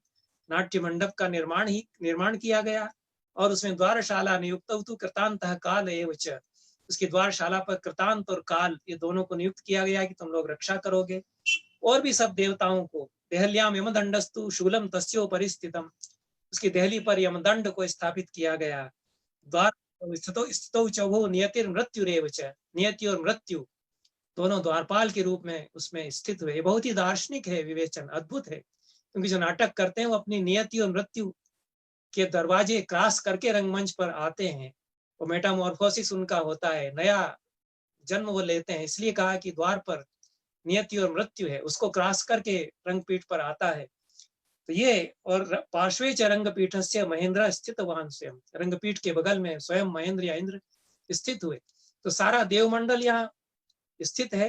नाट्य मंडप का निर्माण किया गया। और उसमें द्वारशाला नियुक्त कृतांत काल एव च, उसकी द्वारशाला पर कृतांत और काल ये दोनों को नियुक्त किया गया कि तुम लोग रक्षा करोगे। और भी सब देवताओं को देहल्याम यमदंडस्तु शूलम तस्यो परिस्थितम, उसकी देहली पर यमदंड को स्थापित किया गया। द्वार स्थितौ चौभो नियतिर मृत्युरेव च, नियति और मृत्यु दोनों द्वारपाल के रूप में उसमें स्थित हुए। बहुत ही दार्शनिक है विवेचन, अद्भुत है। क्योंकि जो नाटक करते हैं वो अपनी नियति और मृत्यु के दरवाजे क्रॉस करके रंगमंच पर आते हैं। वो मेटामॉर्फोसिस उनका होता है, नया जन्म वो लेते हैं। इसलिए कहा कि द्वार पर नियति और मृत्यु है, उसको क्रॉस करके रंगपीठ पर आता है। तो ये, और पार्श्वे च रंगपीठस्य महेंद्र स्थितवान स्वयं, रंगपीठ के बगल में स्वयं महेंद्र या इंद्र स्थित हुए। तो सारा देवमंडल यहाँ स्थित है।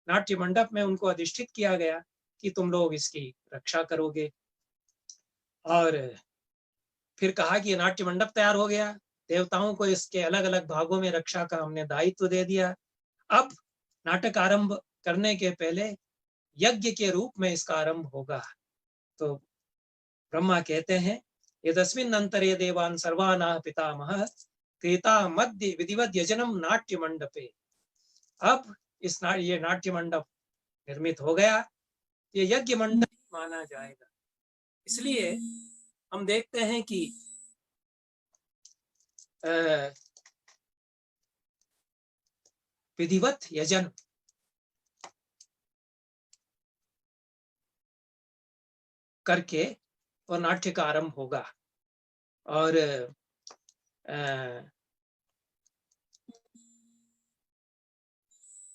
नाट्य मंडप में उनको अधिष्ठित किया गया कि तुम लोग इसकी रक्षा करोगे। और फिर कहा कि नाट्य मंडप तैयार हो गया, देवताओं को इसके अलग अलग भागों में रक्षा का हमने दायित्व दे दिया। अब नाटक आरंभ करने के पहले यज्ञ के रूप में इसका आरंभ होगा। तो ब्रह्मा कहते हैं, यदस्मिन् अंतरे देवान् सर्वानाः पितामहः क्रेता मध्य विधिवत यजनम नाट्य मंडपे। अब ये नाट्य मंडप निर्मित हो गया, ये यज्ञ मंडप माना जाएगा। इसलिए हम देखते हैं कि विधिवत यजन करके और नाट्य का आरंभ होगा। और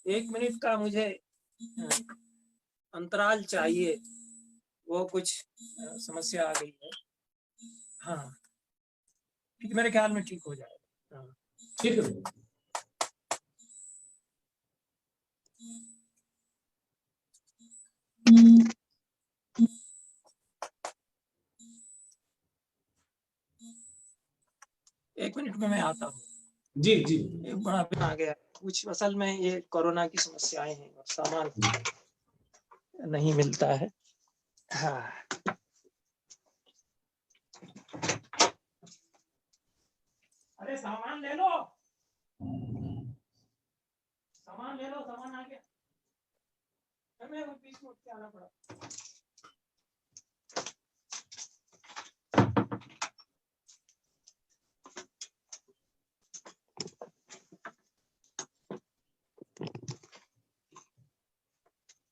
एक मिनट का मुझे अंतराल चाहिए, वो कुछ समस्या आ गई है। हाँ ठीक, मेरे ख्याल में ठीक हो जाएगा। हाँ ठीक है। एक मिनट में मैं आता हूँ। जी जी। एक बड़ा आ गया कुछ, असल में ये कोरोना की समस्याएं हैं और सामान नहीं मिलता है। हाँ अरे सामान ले लो, सामान ले लो, सामान आ गया। मैं बीच में उठ के आना पड़ा।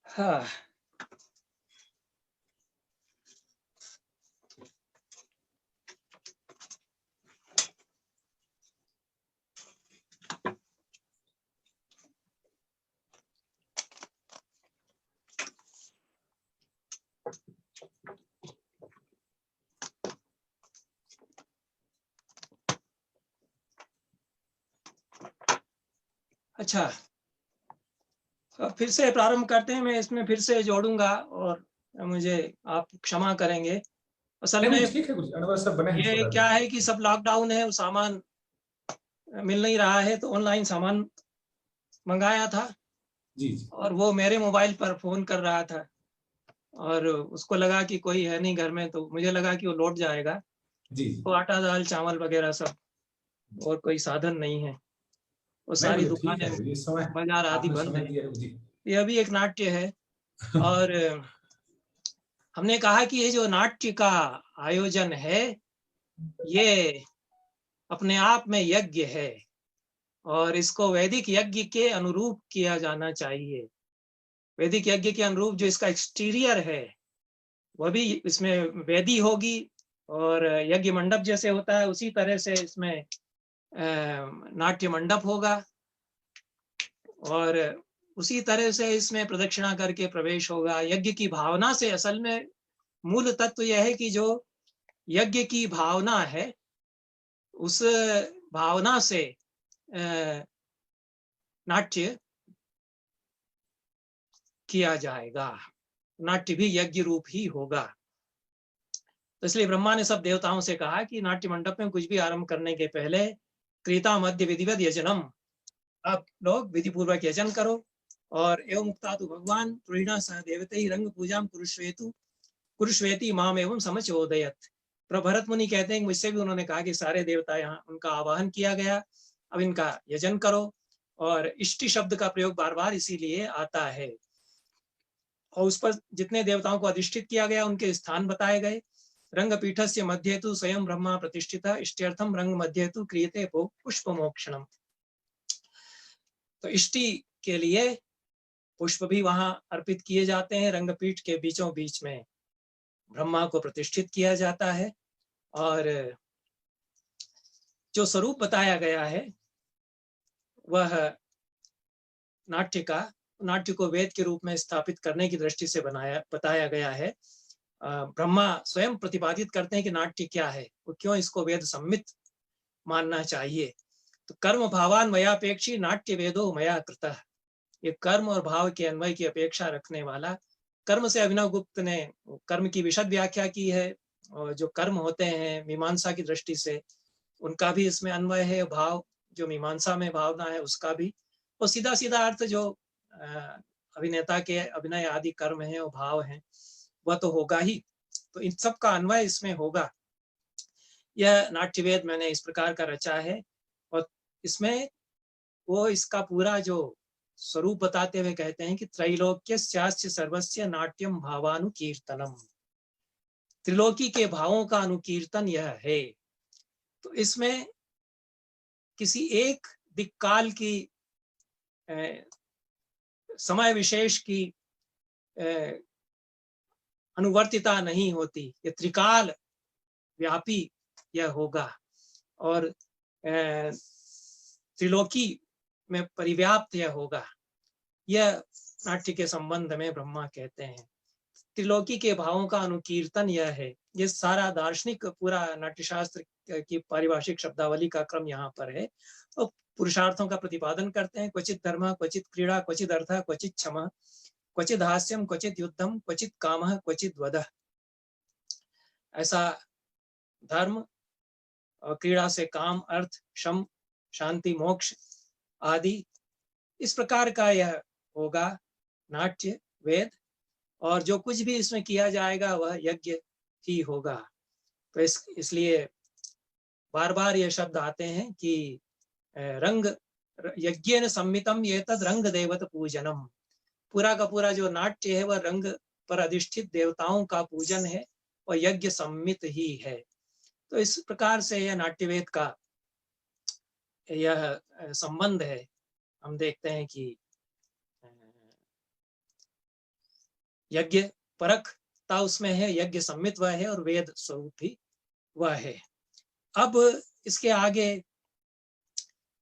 हाँ अच्छा, अब फिर से प्रारंभ करते हैं। मैं इसमें फिर से जोड़ूंगा और मुझे आप क्षमा करेंगे। असल में ठीक है, कुछ अनुभव सब बने हैं ये क्या है कि सब लॉकडाउन है, सामान मिल नहीं रहा है, तो ऑनलाइन सामान मंगाया था जी जी और वो मेरे मोबाइल पर फोन कर रहा था और उसको लगा कि कोई है नहीं घर में, तो मुझे लगा कि वो लौट जाएगा। जी तो आटा दाल चावल वगैरह सब, और कोई साधन नहीं है, वो नहीं सारी भैया, ठीक दुकानें है, ये समय बाजार आदि आपने बंद समय है। दिया है जी। ये भी एक नाट्य है। और हमने कहा कि ये जो नाट्य का आयोजन है ये अपने आप में यज्ञ है और इसको वैदिक यज्ञ के अनुरूप किया जाना चाहिए। वैदिक यज्ञ के अनुरूप जो इसका एक्सटीरियर है वह भी इसमें वेदी होगी और यज्ञ मंडप जैसे होता है उसी तरह से इसमें नाट्य मंडप होगा और उसी तरह से इसमें प्रदक्षिणा करके प्रवेश होगा। यज्ञ की भावना से, असल में मूल तत्व यह है कि जो यज्ञ की भावना है उस भावना से नाट्य किया जाएगा। नाट्य भी यज्ञ रूप ही होगा। तो इसलिए ब्रह्मा ने सब देवताओं से कहा कि नाट्य मंडप में कुछ भी आरंभ करने के पहले क्रीता मध्य विधिवत यजनम, आप लोग विधि पूर्वक यजन करो। और एवं मुक्ता तो भगवान त्रीणा सह देवते रंग पूजा कुरुष्वेति माम एवं समचोदयत। भरत मुनि कहते हैं, मुझसे भी उन्होंने कहा कि सारे देवता यहाँ उनका आवाहन किया गया, अब इनका यजन करो। और इष्टि शब्द का प्रयोग बार बार इसीलिए आता है। और उस पर जितने देवताओं को अधिष्ठित किया गया उनके स्थान बताए गए। रंग पीठस्य मध्य तु स्वयं ब्रह्मा प्रतिष्ठिता इष्ट्यर्थम रंग मध्य तु क्रियते पुष्प मोक्षणम। तो इष्टि के लिए पुष्प भी वहां अर्पित किए जाते हैं। रंगपीठ के बीचों बीच में ब्रह्मा को प्रतिष्ठित किया जाता है। और जो स्वरूप बताया गया है वह नाट्य को वेद के रूप में स्थापित करने की दृष्टि से बताया गया है। ब्रह्मा स्वयं प्रतिपादित करते हैं कि नाट्य क्या है, वो क्यों इसको वेद सम्मित मानना चाहिए। तो कर्म भावान मयापेक्षी नाट्य वेदो मया कृतः। ये कर्म और भाव के अन्वय की अपेक्षा रखने वाला, कर्म से अभिनव गुप्त ने कर्म की विशद व्याख्या की है और जो कर्म होते हैं मीमांसा की दृष्टि से उनका भी इसमें अन्वय है। भाव जो मीमांसा में भावना है उसका भी, और सीधा सीधा अर्थ जो अभिनेता के अभिनय आदि कर्म है और भाव है वह तो होगा ही। तो इन सब का अन्वय इसमें होगा। यह नाट्यवेद मैंने इस प्रकार का रचा है और इसमें वो इसका पूरा जो स्वरूप बताते हुए कहते हैं कि त्रैलोक्यस्यास्य सर्वस्य नाट्यम भावानुकीर्तनम। त्रिलोकी के भावों का अनुकीर्तन यह है। तो इसमें किसी एक दिक्काल की समय विशेष की अनुवर्तिता नहीं होती, ये त्रिकाल व्यापी यह होगा और त्रिलोकी में परिव्याप्त यह होगा। यह नाट्य के संबंध में ब्रह्मा कहते हैं। त्रिलोकी के भावों का अनुकीर्तन यह है। ये सारा दार्शनिक पूरा नाट्यशास्त्र की पारिभाषिक शब्दावली का क्रम यहाँ पर है। और पुरुषार्थों का प्रतिपादन करते हैं, क्वचित धर्म, क्वचित क्रीड़ा, क्वचित अर्थ, क्वचित क्षमा, क्वचित हास्यम, क्वचित युद्धम, क्वचित कामः, क्वचित वधः। ऐसा धर्म और क्रीड़ा से काम, अर्थ, शम, शांति, मोक्ष आदि, इस प्रकार का यह होगा नाट्य वेद। और जो कुछ भी इसमें किया जाएगा वह यज्ञ ही होगा। तो इसलिए बार बार ये शब्द आते हैं कि रंग यज्ञेन सम्मितम ये तद रंग देवत पूजनम। पूरा का पूरा जो नाट्य है वह रंग पर अधिष्ठित देवताओं का पूजन है और यज्ञ सम्मित ही है। तो इस प्रकार से यह नाट्यवेद का यह संबंध है। हम देखते हैं कि यज्ञ परकता उसमें है, यज्ञ सम्मित वह है और वेद स्वरूप भी वह है। अब इसके आगे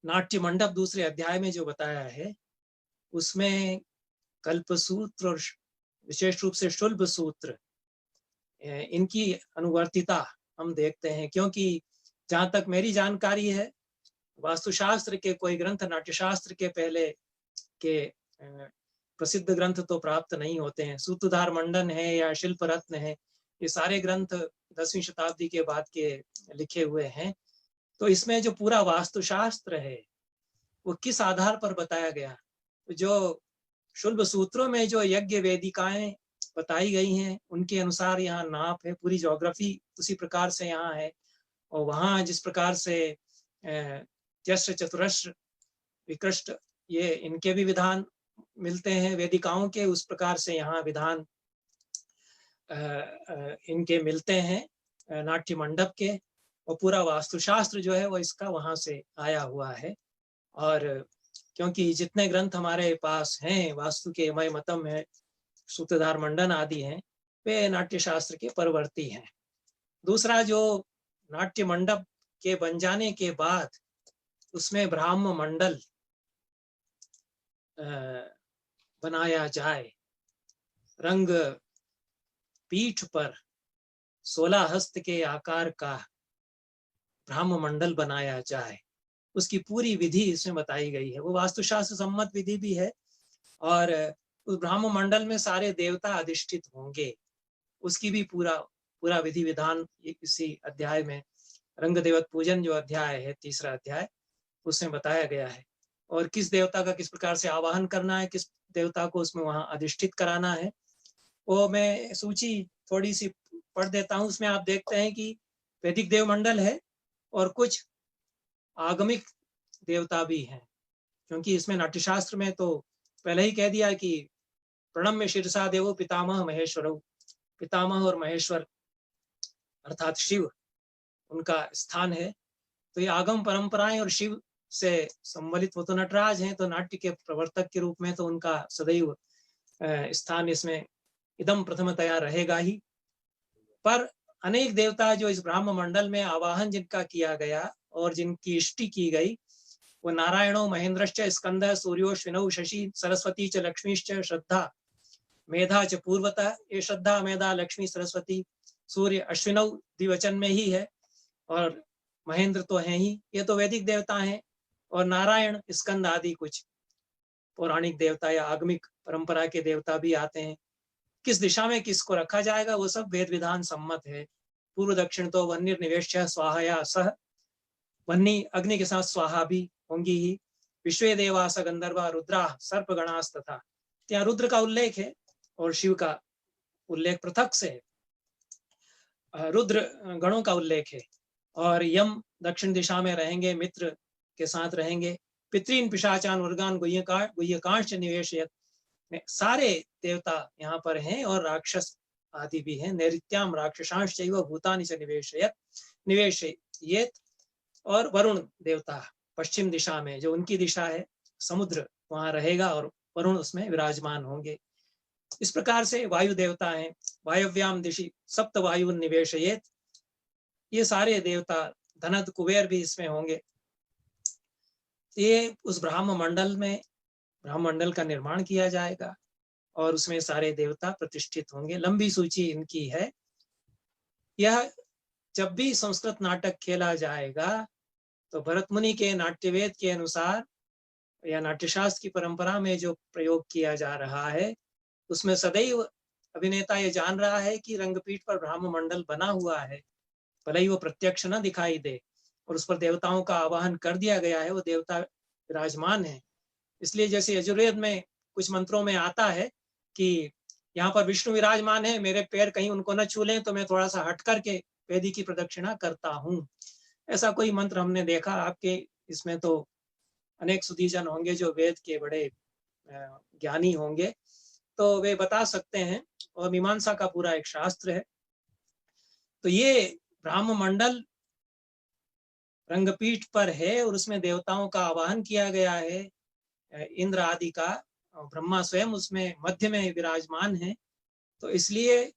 नाट्य मंडप दूसरे अध्याय में जो बताया है उसमें कल्प सूत्र और विशेष रूप से शुल्ब सूत्र इनकी अनुवर्तिता हम देखते हैं, क्योंकि जहाँ तक मेरी जानकारी है, वास्तुशास्त्र के कोई ग्रंथ नाट्यशास्त्र के पहले के प्रसिद्ध ग्रंथ तो प्राप्त नहीं होते हैं। सूत्रधार मंडन है या शिल्प रत्न है, ये सारे ग्रंथ 10वीं शताब्दी के बाद के लिखे हुए हैं। तो इसमें जो पूरा वास्तुशास्त्र है वो किस आधार पर बताया गया? जो शुल्ब सूत्रों में जो यज्ञ वेदिकाएं बताई गई हैं, उनके अनुसार यहाँ नाप है, पूरी ज्योग्राफी उसी प्रकार से यहाँ है। और वहाँ जिस प्रकार से त्यस्र चतुरस्र विकृष्ट ये इनके भी विधान मिलते हैं वेदिकाओं के, उस प्रकार से यहाँ विधान इनके मिलते हैं नाट्य मंडप के। और पूरा वास्तुशास्त्र जो है वो इसका वहाँ से आया हुआ है। और क्योंकि जितने ग्रंथ हमारे पास हैं वास्तु के, मय मतम है, सूत्रधार मंडन आदि हैं, वे नाट्यशास्त्र के परवर्ती हैं। दूसरा, जो नाट्य मंडप के बन जाने के बाद उसमें ब्राह्म मंडल बनाया जाए, रंग पीठ पर 16 हस्त के आकार का ब्राह्म मंडल बनाया जाए, उसकी पूरी विधि इसमें बताई गई है। वो वास्तुशास्त्र सम्मत विधि भी है। और उस ब्राह्म मंडल में सारे देवता अधिष्ठित होंगे, उसकी भी पूरा विधि विधान इसी अध्याय में, रंग देवत पूजन जो अध्याय है, तीसरा अध्याय, उसमें बताया गया है। और किस देवता का किस प्रकार से आवाहन करना है, किस देवता को उसमें वहां अधिष्ठित कराना है, वो मैं सूची थोड़ी सी पढ़ देता हूँ। उसमें आप देखते हैं कि वैदिक देव मंडल है और कुछ आगमिक देवता भी हैं, क्योंकि इसमें नाट्यशास्त्र में तो पहले ही कह दिया कि प्रणम्य शिरसा देवो पितामह महेश्वर, पितामह और महेश्वर अर्थात शिव उनका स्थान है। तो ये आगम परंपराएं और शिव से संबलित, वो तो नटराज हैं, तो नाट्य के प्रवर्तक के रूप में तो उनका सदैव स्थान इसमें इदम प्रथमतया रहेगा ही। पर अनेक देवता जो इस ब्राह्म मंडल में आवाहन जिनका किया गया और जिनकी इष्टि की गई, वो नारायणो महेंद्रश्च स्कंद सूर्यो श्विनौ शशि सरस्वती च लक्ष्मीश्च श्रद्धा मेधा च पूर्वतः। ये श्रद्धा, मेधा, लक्ष्मी, सरस्वती, सूर्य अश्विनौ द्विवचन में ही है, और महेंद्र तो हैं ही, ये तो वैदिक देवता हैं। और नारायण, स्कंद आदि कुछ पौराणिक देवता या आगमिक परंपरा के देवता भी आते हैं। किस दिशा में किसको रखा जाएगा वो सब वेद विधान सम्मत है। पूर्व दक्षिण तो वह्निर्निवेश्य स्वाहाया सह, वह्नि अग्नि के साथ स्वाहा भी होंगी ही। विश्वे देवास गंधर्वा रुद्रा सर्प गणास तथा, यहाँ रुद्र का उल्लेख है और शिव का उल्लेख पृथक से है, रुद्र गणों का उल्लेख है। और यम दक्षिण दिशा में रहेंगे, मित्र के साथ रहेंगे। पितृन पिशाचान वर्गान गुह्यकांश निवेशयत, सारे देवता यहाँ पर हैं और राक्षस आदि भी हैं। नैऋत्याम राक्षसांश चैव भूतानि च निवेशयेत। और वरुण देवता पश्चिम दिशा में, जो उनकी दिशा है, समुद्र वहां रहेगा और वरुण उसमें विराजमान होंगे। इस प्रकार से वायु देवता हैं, वायव्याम दिशि सप्त वायु निवेशयेत, ये सारे देवता, धनद कुबेर भी इसमें होंगे। ये उस ब्राह्म मंडल में, ब्राह्म मंडल का निर्माण किया जाएगा और उसमें सारे देवता प्रतिष्ठित होंगे। लंबी सूची इनकी है। यह जब भी संस्कृत नाटक खेला जाएगा तो भरत मुनि के नाट्यवेद के अनुसार या नाट्यशास्त्र की परंपरा में जो प्रयोग किया जा रहा है, उसमें सदैव अभिनेता ये जान रहा है कि रंगपीठ पर ब्राह्म मंडल बना हुआ है, भले ही वो प्रत्यक्ष न दिखाई दे, और उस पर देवताओं का आवाहन कर दिया गया है, वो देवता विराजमान है। इसलिए जैसे यजुर्वेद में कुछ मंत्रों में आता है कि यहाँ पर विष्णु विराजमान है, मेरे पैर कहीं उनको न छू लें तो मैं थोड़ा सा हट करके वेदी की प्रदक्षिणा करता हूँ, ऐसा कोई मंत्र हमने देखा। आपके इसमें तो अनेक सुधीजन होंगे जो वेद के बड़े ज्ञानी होंगे, तो वे बता सकते हैं, और मीमांसा का पूरा एक शास्त्र है। तो ये ब्राह्म मंडल रंगपीठ पर है और उसमें देवताओं का आवाहन किया गया है, इंद्र आदि का, ब्रह्मा स्वयं उसमें मध्य में विराजमान है। तो इसलिए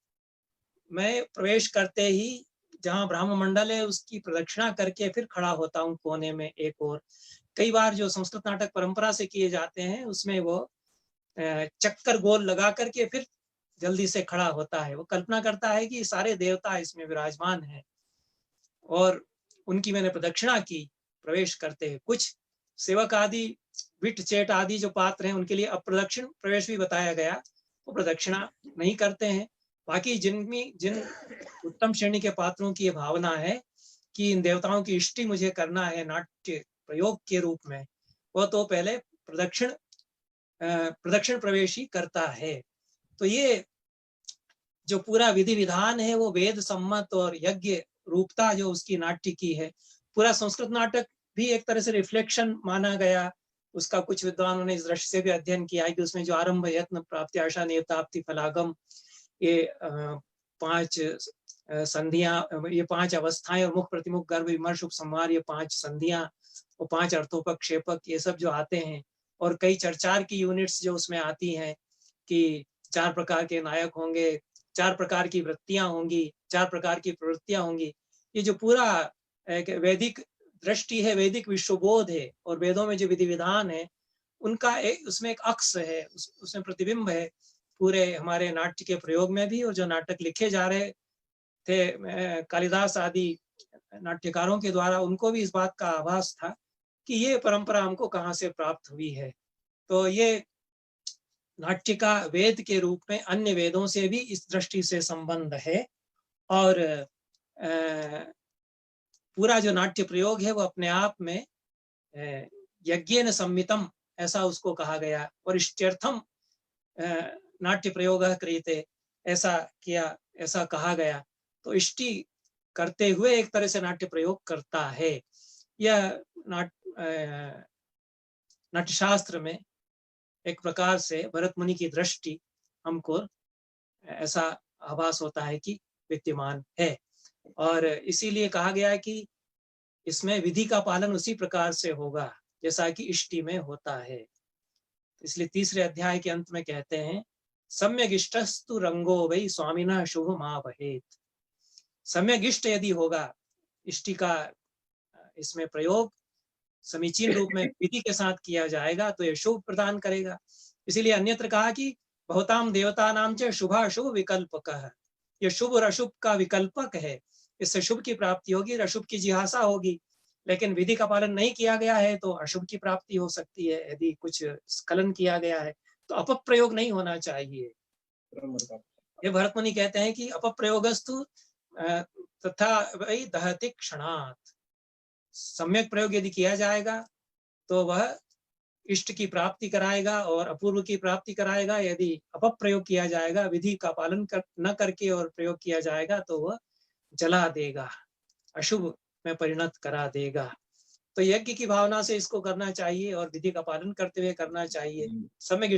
मैं प्रवेश करते ही जहाँ ब्राह्म मंडल है उसकी प्रदक्षिणा करके फिर खड़ा होता हूँ कोने में एक और। कई बार जो संस्कृत नाटक परंपरा से किए जाते हैं उसमें वो चक्कर गोल लगा करके फिर जल्दी से खड़ा होता है। वो कल्पना करता है कि सारे देवता इसमें विराजमान हैं और उनकी मैंने प्रदक्षिणा की प्रवेश करते हैं। कुछ सेवक आदि, विट चेट आदि जो पात्र हैं उनके लिए अप्रदक्षिण प्रवेश भी बताया गया, वो प्रदक्षिणा नहीं करते हैं। बाकी जिन उत्तम श्रेणी के पात्रों की ये भावना है कि इन देवताओं की इष्टि मुझे करना है नाट्य प्रयोग के रूप में, वो तो पहले प्रदक्षिण प्रवेश ही करता है। तो ये जो पूरा विधि विधान है वो वेद सम्मत और यज्ञ रूपता जो उसकी नाट्य की है। पूरा संस्कृत नाटक भी एक तरह से रिफ्लेक्शन माना गया। उसका कुछ विद्वानों ने इस दृष्टि से भी अध्ययन किया है कि उसमें जो आरंभ, यत्न, प्राप्ति, आशा, नियताप्ति, फलागम, ये 5 संधियां, ये 5 अवस्थाएं और मुख प्रतिमुख गर्भ विमर्श उपसंहार, ये 5 संधियां और 5 अर्थोपक्षेपक, ये सब जो आते हैं और कई चर्चार की यूनिट्स जो उसमें आती हैं कि 4 प्रकार के नायक होंगे, 4 प्रकार की वृत्तियां होंगी, 4 प्रकार की प्रवृत्तियां होंगी। ये जो पूरा एक वैदिक दृष्टि है, वैदिक विश्वबोध है और वेदों में जो विधि विधान है उनका उसमें एक अक्स है, उसमें प्रतिबिंब है पूरे हमारे नाट्य के प्रयोग में भी। और जो नाटक लिखे जा रहे थे कालिदास आदि नाट्यकारों के द्वारा, उनको भी इस बात का आभास था कि ये परंपरा हमको कहाँ से प्राप्त हुई है। तो ये नाट्य का वेद के रूप में अन्य वेदों से भी इस दृष्टि से संबंध है। और पूरा जो नाट्य प्रयोग है वो अपने आप में यज्ञेन संमितम ऐसा उसको कहा गया। और इष्ट्यर्थम नाट्य प्रयोग क्रियते ऐसा किया, ऐसा कहा गया। तो इष्टि करते हुए एक तरह से नाट्य प्रयोग करता है। यह नाट्यशास्त्र में एक प्रकार से भरत मुनि की दृष्टि हमको ऐसा आभास होता है कि विद्यमान है। और इसीलिए कहा गया है कि इसमें विधि का पालन उसी प्रकार से होगा जैसा कि इष्टि में होता है। इसलिए तीसरे अध्याय के अंत में कहते हैं, सम्यक इष्टस्तु रंगो वै स्वामिनः शुभमावहेत। सम्यक इष्ट यदि होगा, इष्टि का इसमें प्रयोग समीचीन रूप में विधि के साथ किया जाएगा तो यह शुभ प्रदान करेगा। इसीलिए अन्यत्र कहा कि बहुताम देवतानां च शुभाशुभ विकल्पकः। यह शुभ और अशुभ का विकल्पक है। इससे शुभ की प्राप्ति होगी और अशुभ की जिहासा होगी। लेकिन विधि का पालन नहीं किया गया है तो अशुभ की प्राप्ति हो सकती है। यदि कुछ स्खलन किया गया है तो अपप्रयोग नहीं होना चाहिए। ये भरत मुनि कहते हैं कि अपप्रयोगस्तु तथा वही दहति क्षणात्। सम्यक प्रयोग यदि किया जाएगा तो वह इष्ट की प्राप्ति कराएगा और अपूर्व की प्राप्ति कराएगा। यदि अपप्रयोग किया जाएगा, विधि का पालन न करके और प्रयोग किया जाएगा तो वह जला देगा, अशुभ में परिणत करा देगा। तो यज्ञ की भावना से इसको करना चाहिए और विधि का पालन करते हुए करना चाहिए। सम्यक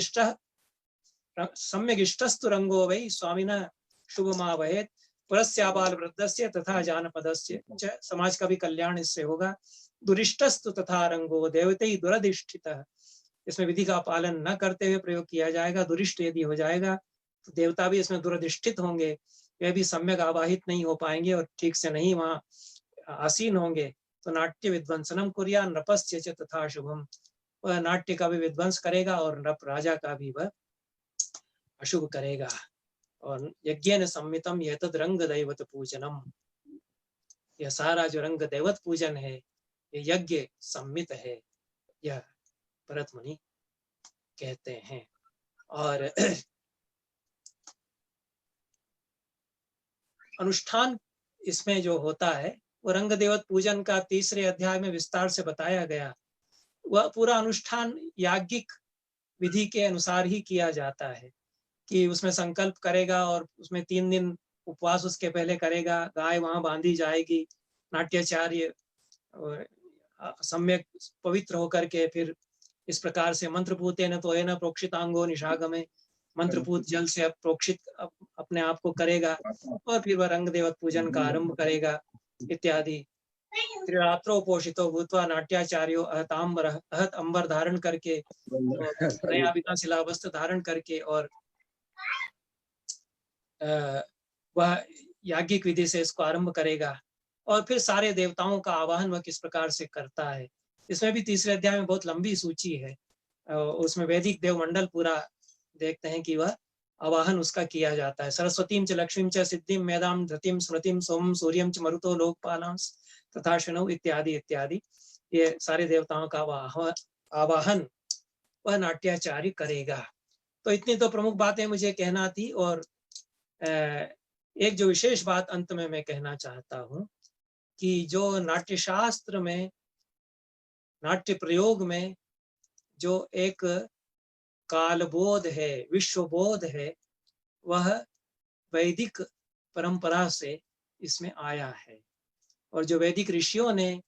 इष्टस्तु रंगो वै स्वामिनः शुभमावहेत पुरस्याबाल वृद्धस्य तथा जानपदस्य च। समाज का भी कल्याण इससे होगा। दुरिष्टस्तु तथा रंगो देवते दुरधिष्ठितः। इसमें विधि का पालन न करते हुए प्रयोग किया जाएगा, दुरिष्ट यदि हो जाएगा तो देवता भी इसमें दुरधिष्ठित होंगे, वे भी सम्यक आवाहित नहीं हो पाएंगे और ठीक से नहीं वहां आसीन होंगे। तो नाट्य विध्वंसनम कुर्या नृपस्य च तथा शुभम। वह नाट्य का भी विध्वंस करेगा और नृप राजा का भी वह अशुभ करेगा। और यज्ञेन सम्मितम यह तद रंग दैवत पूजनम। यह सारा जो रंग दैवत पूजन है ये यज्ञ सम्मित है, यह भरत मुनि कहते हैं। और अनुष्ठान इसमें जो होता है वो रंग देवत पूजन का तीसरे अध्याय में विस्तार से बताया गया। वह पूरा अनुष्ठान याज्ञिक विधि के अनुसार ही किया जाता है कि उसमें संकल्प करेगा और उसमें 3 दिन उपवास उसके पहले करेगा। गाय वहां बांधी जाएगी, नाट्याचार्य सम्यक पवित्र होकर के फिर इस प्रकार से मंत्रपूतेन तोयेन प्रोक्षितांगो निषागमे, मंत्रपूत जल से प्रोक्षित अपने आप को करेगा और फिर वह रंग देवत पूजन का आरंभ करेगा इत्यादि। त्रिरात्रो पोषितो भूत्वा नाट्याचार्यो अहत अंबर धारण करके, नया बिना शिला वस्त्र धारण करके और वह याज्ञिक विधि से इसको आरंभ करेगा। और फिर सारे देवताओं का आवाहन वह किस प्रकार से करता है, इसमें भी तीसरे अध्याय में बहुत लंबी सूची है। उसमें वैदिक देवमंडल पूरा देखते हैं कि वह आवाहन उसका किया जाता है। सरस्वतीम च लक्ष्मीम च सिद्धिम मेधाम धृतिम स्मृतिम सोमम सूर्यम च मरुतो लोकपालांस तथा शनौ इत्यादि इत्यादि, ये सारे देवताओं का आवाहन वह नाट्याचार्य करेगा। तो इतनी तो प्रमुख बातें मुझे कहना थी। और एक जो विशेष बात अंत में मैं कहना चाहता हूँ कि जो नाट्यशास्त्र में, नाट्य प्रयोग में जो एक कालबोध है, विश्वबोध है, वह वैदिक परंपरा से इसमें आया है। और जो वैदिक ऋषियों ने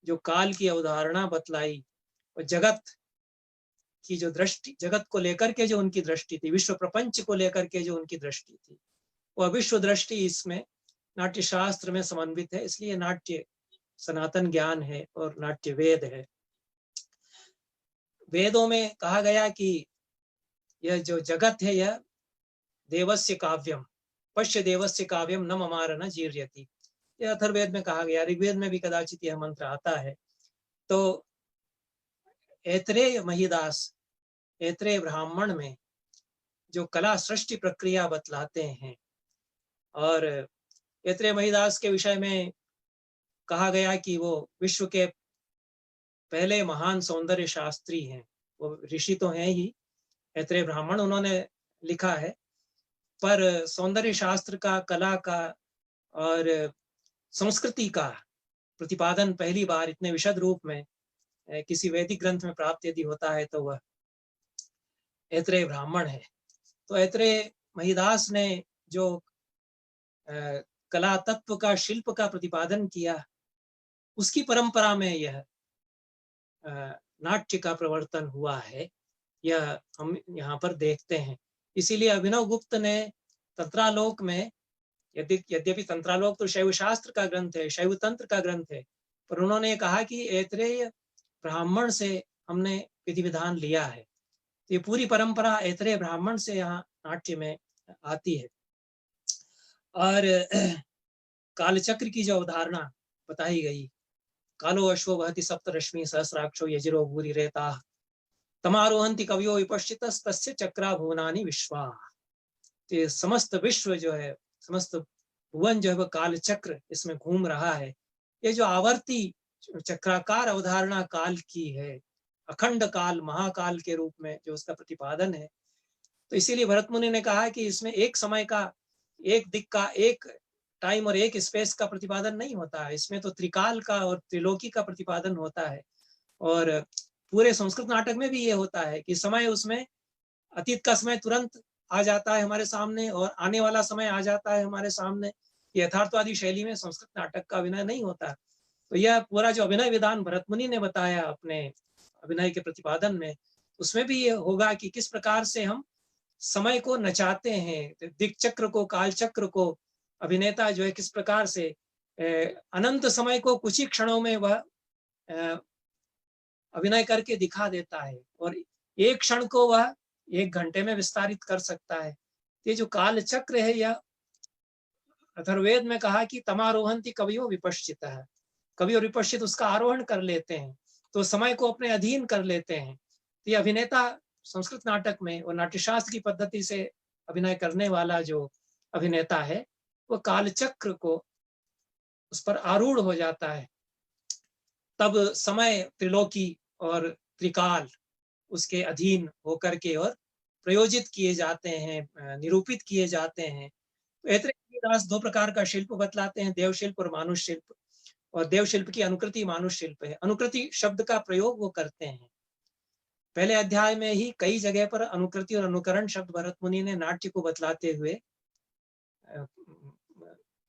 जो काल की अवधारणा बतलाई और जगत की जो दृष्टि, जगत को लेकर के जो उनकी दृष्टि थी, विश्व प्रपंच को लेकर के जो उनकी दृष्टि थी, वह विश्व दृष्टि इसमें नाट्य शास्त्र में समन्वित है। इसलिए नाट्य सनातन ज्ञान है और नाट्य वेद है। वेदों में कहा गया कि यह जो जगत है यह देवस्य काव्यम, पश्य देवस्य काव्यम न ममार न जीर्यति, यह अथर्ववेद में कहा गया। ऋग्वेद में भी कदाचित यह मंत्र आता है। तो ऐत्रेय महिदास, ऐत्रेय ब्राह्मण में जो कला सृष्टि प्रक्रिया बतलाते हैं, और ऐत्रेय महिदास के विषय में कहा गया कि वो विश्व के पहले महान सौंदर्य शास्त्री हैं। वो ऋषि तो हैं ही, ऐत्रेय ब्राह्मण, उन्होंने लिखा है, पर सौंदर्य शास्त्र का, कला का और संस्कृति का प्रतिपादन पहली बार इतने विशद रूप में किसी वैदिक ग्रंथ में प्राप्त यदि होता है तो वह ऐत्रेय ब्राह्मण है। तो ऐत्रेय महिदास ने जो कला तत्व का, शिल्प का प्रतिपादन किया, उसकी परंपरा में यह नाट्य का प्रवर्तन हुआ है, यह हम यहाँ पर देखते हैं। इसीलिए अभिनव गुप्त ने तंत्रालोक में, यद्यपि तंत्रालोक तो शैव शास्त्र का ग्रंथ है, शैव तंत्र का ग्रंथ है, पर उन्होंने कहा कि ऐत्रेय ब्राह्मण से हमने विधि विधान लिया है। तो ये पूरी परंपरा ऐत्रेय ब्राह्मण से यहाँ नाट्य में आती है। और कालचक्र की जो अवधारणा बताई गई, कालो अश्वो वहति सप्तरश्मि सहस्राक्षो यजिरो भूरि रेता तमारोहन्ति कवियो विपश्चितस्तस्य चक्रा भुवनानि विश्वा। तो समस्त विश्व जो है, समस्त भुवन जो है वह काल चक्र इसमें घूम रहा है। ये जो आवर्ती चक्राकार अवधारणा काल की है, अखंड काल, महाकाल के रूप में जो उसका प्रतिपादन है। तो इसीलिए भरत मुनि ने कहा कि इसमें एक समय का, एक दिक का, एक टाइम और एक स्पेस का प्रतिपादन नहीं होता है, इसमें तो त्रिकाल का और त्रिलोकी का प्रतिपादन होता है। और पूरे संस्कृत नाटक में भी ये होता है कि समय, उसमें अतीत का समय तुरंत आ जाता है हमारे सामने और आने वाला समय आ जाता है हमारे सामने। यथार्थवादी शैली में संस्कृत नाटक का अभिनय नहीं होता। तो यह पूरा जो अभिनय विधान भरत मुनि ने बताया अपने अभिनय के प्रतिपादन में, उसमें भी ये होगा कि किस प्रकार से हम समय को नचाते हैं, दिक् चक्र को, काल चक्र को अभिनेता जो है किस प्रकार से अनंत समय को कुछ ही क्षणों में वह अभिनय करके दिखा देता है, और एक क्षण को वह 1 घंटे में विस्तारित कर सकता है। ये जो काल चक्र है, यह अथर्ववेद में कहा कि तमारोहन्ति कवियो विपश्चितः, कवि और विपश्चित उसका आरोहण कर लेते हैं, तो समय को अपने अधीन कर लेते हैं। तो ये अभिनेता संस्कृत नाटक में और नाट्यशास्त्र की पद्धति से अभिनय करने वाला जो अभिनेता है, वो कालचक्र को उस पर आरूढ़ हो जाता है। तब समय, त्रिलोकी और त्रिकाल उसके अधीन होकर के और प्रयोजित किए जाते हैं, निरूपित किए जाते हैं। ऐत्रेय दास 2 प्रकार का शिल्प बतलाते हैं, देव शिल्प और मानुष शिल्प। और देव शिल्प की अनुकृति मानुष शिल्प है। अनुकृति शब्द का प्रयोग वो करते हैं। पहले अध्याय में ही कई जगह पर अनुकृति और अनुकरण शब्द भरत मुनि ने नाट्य को बतलाते हुए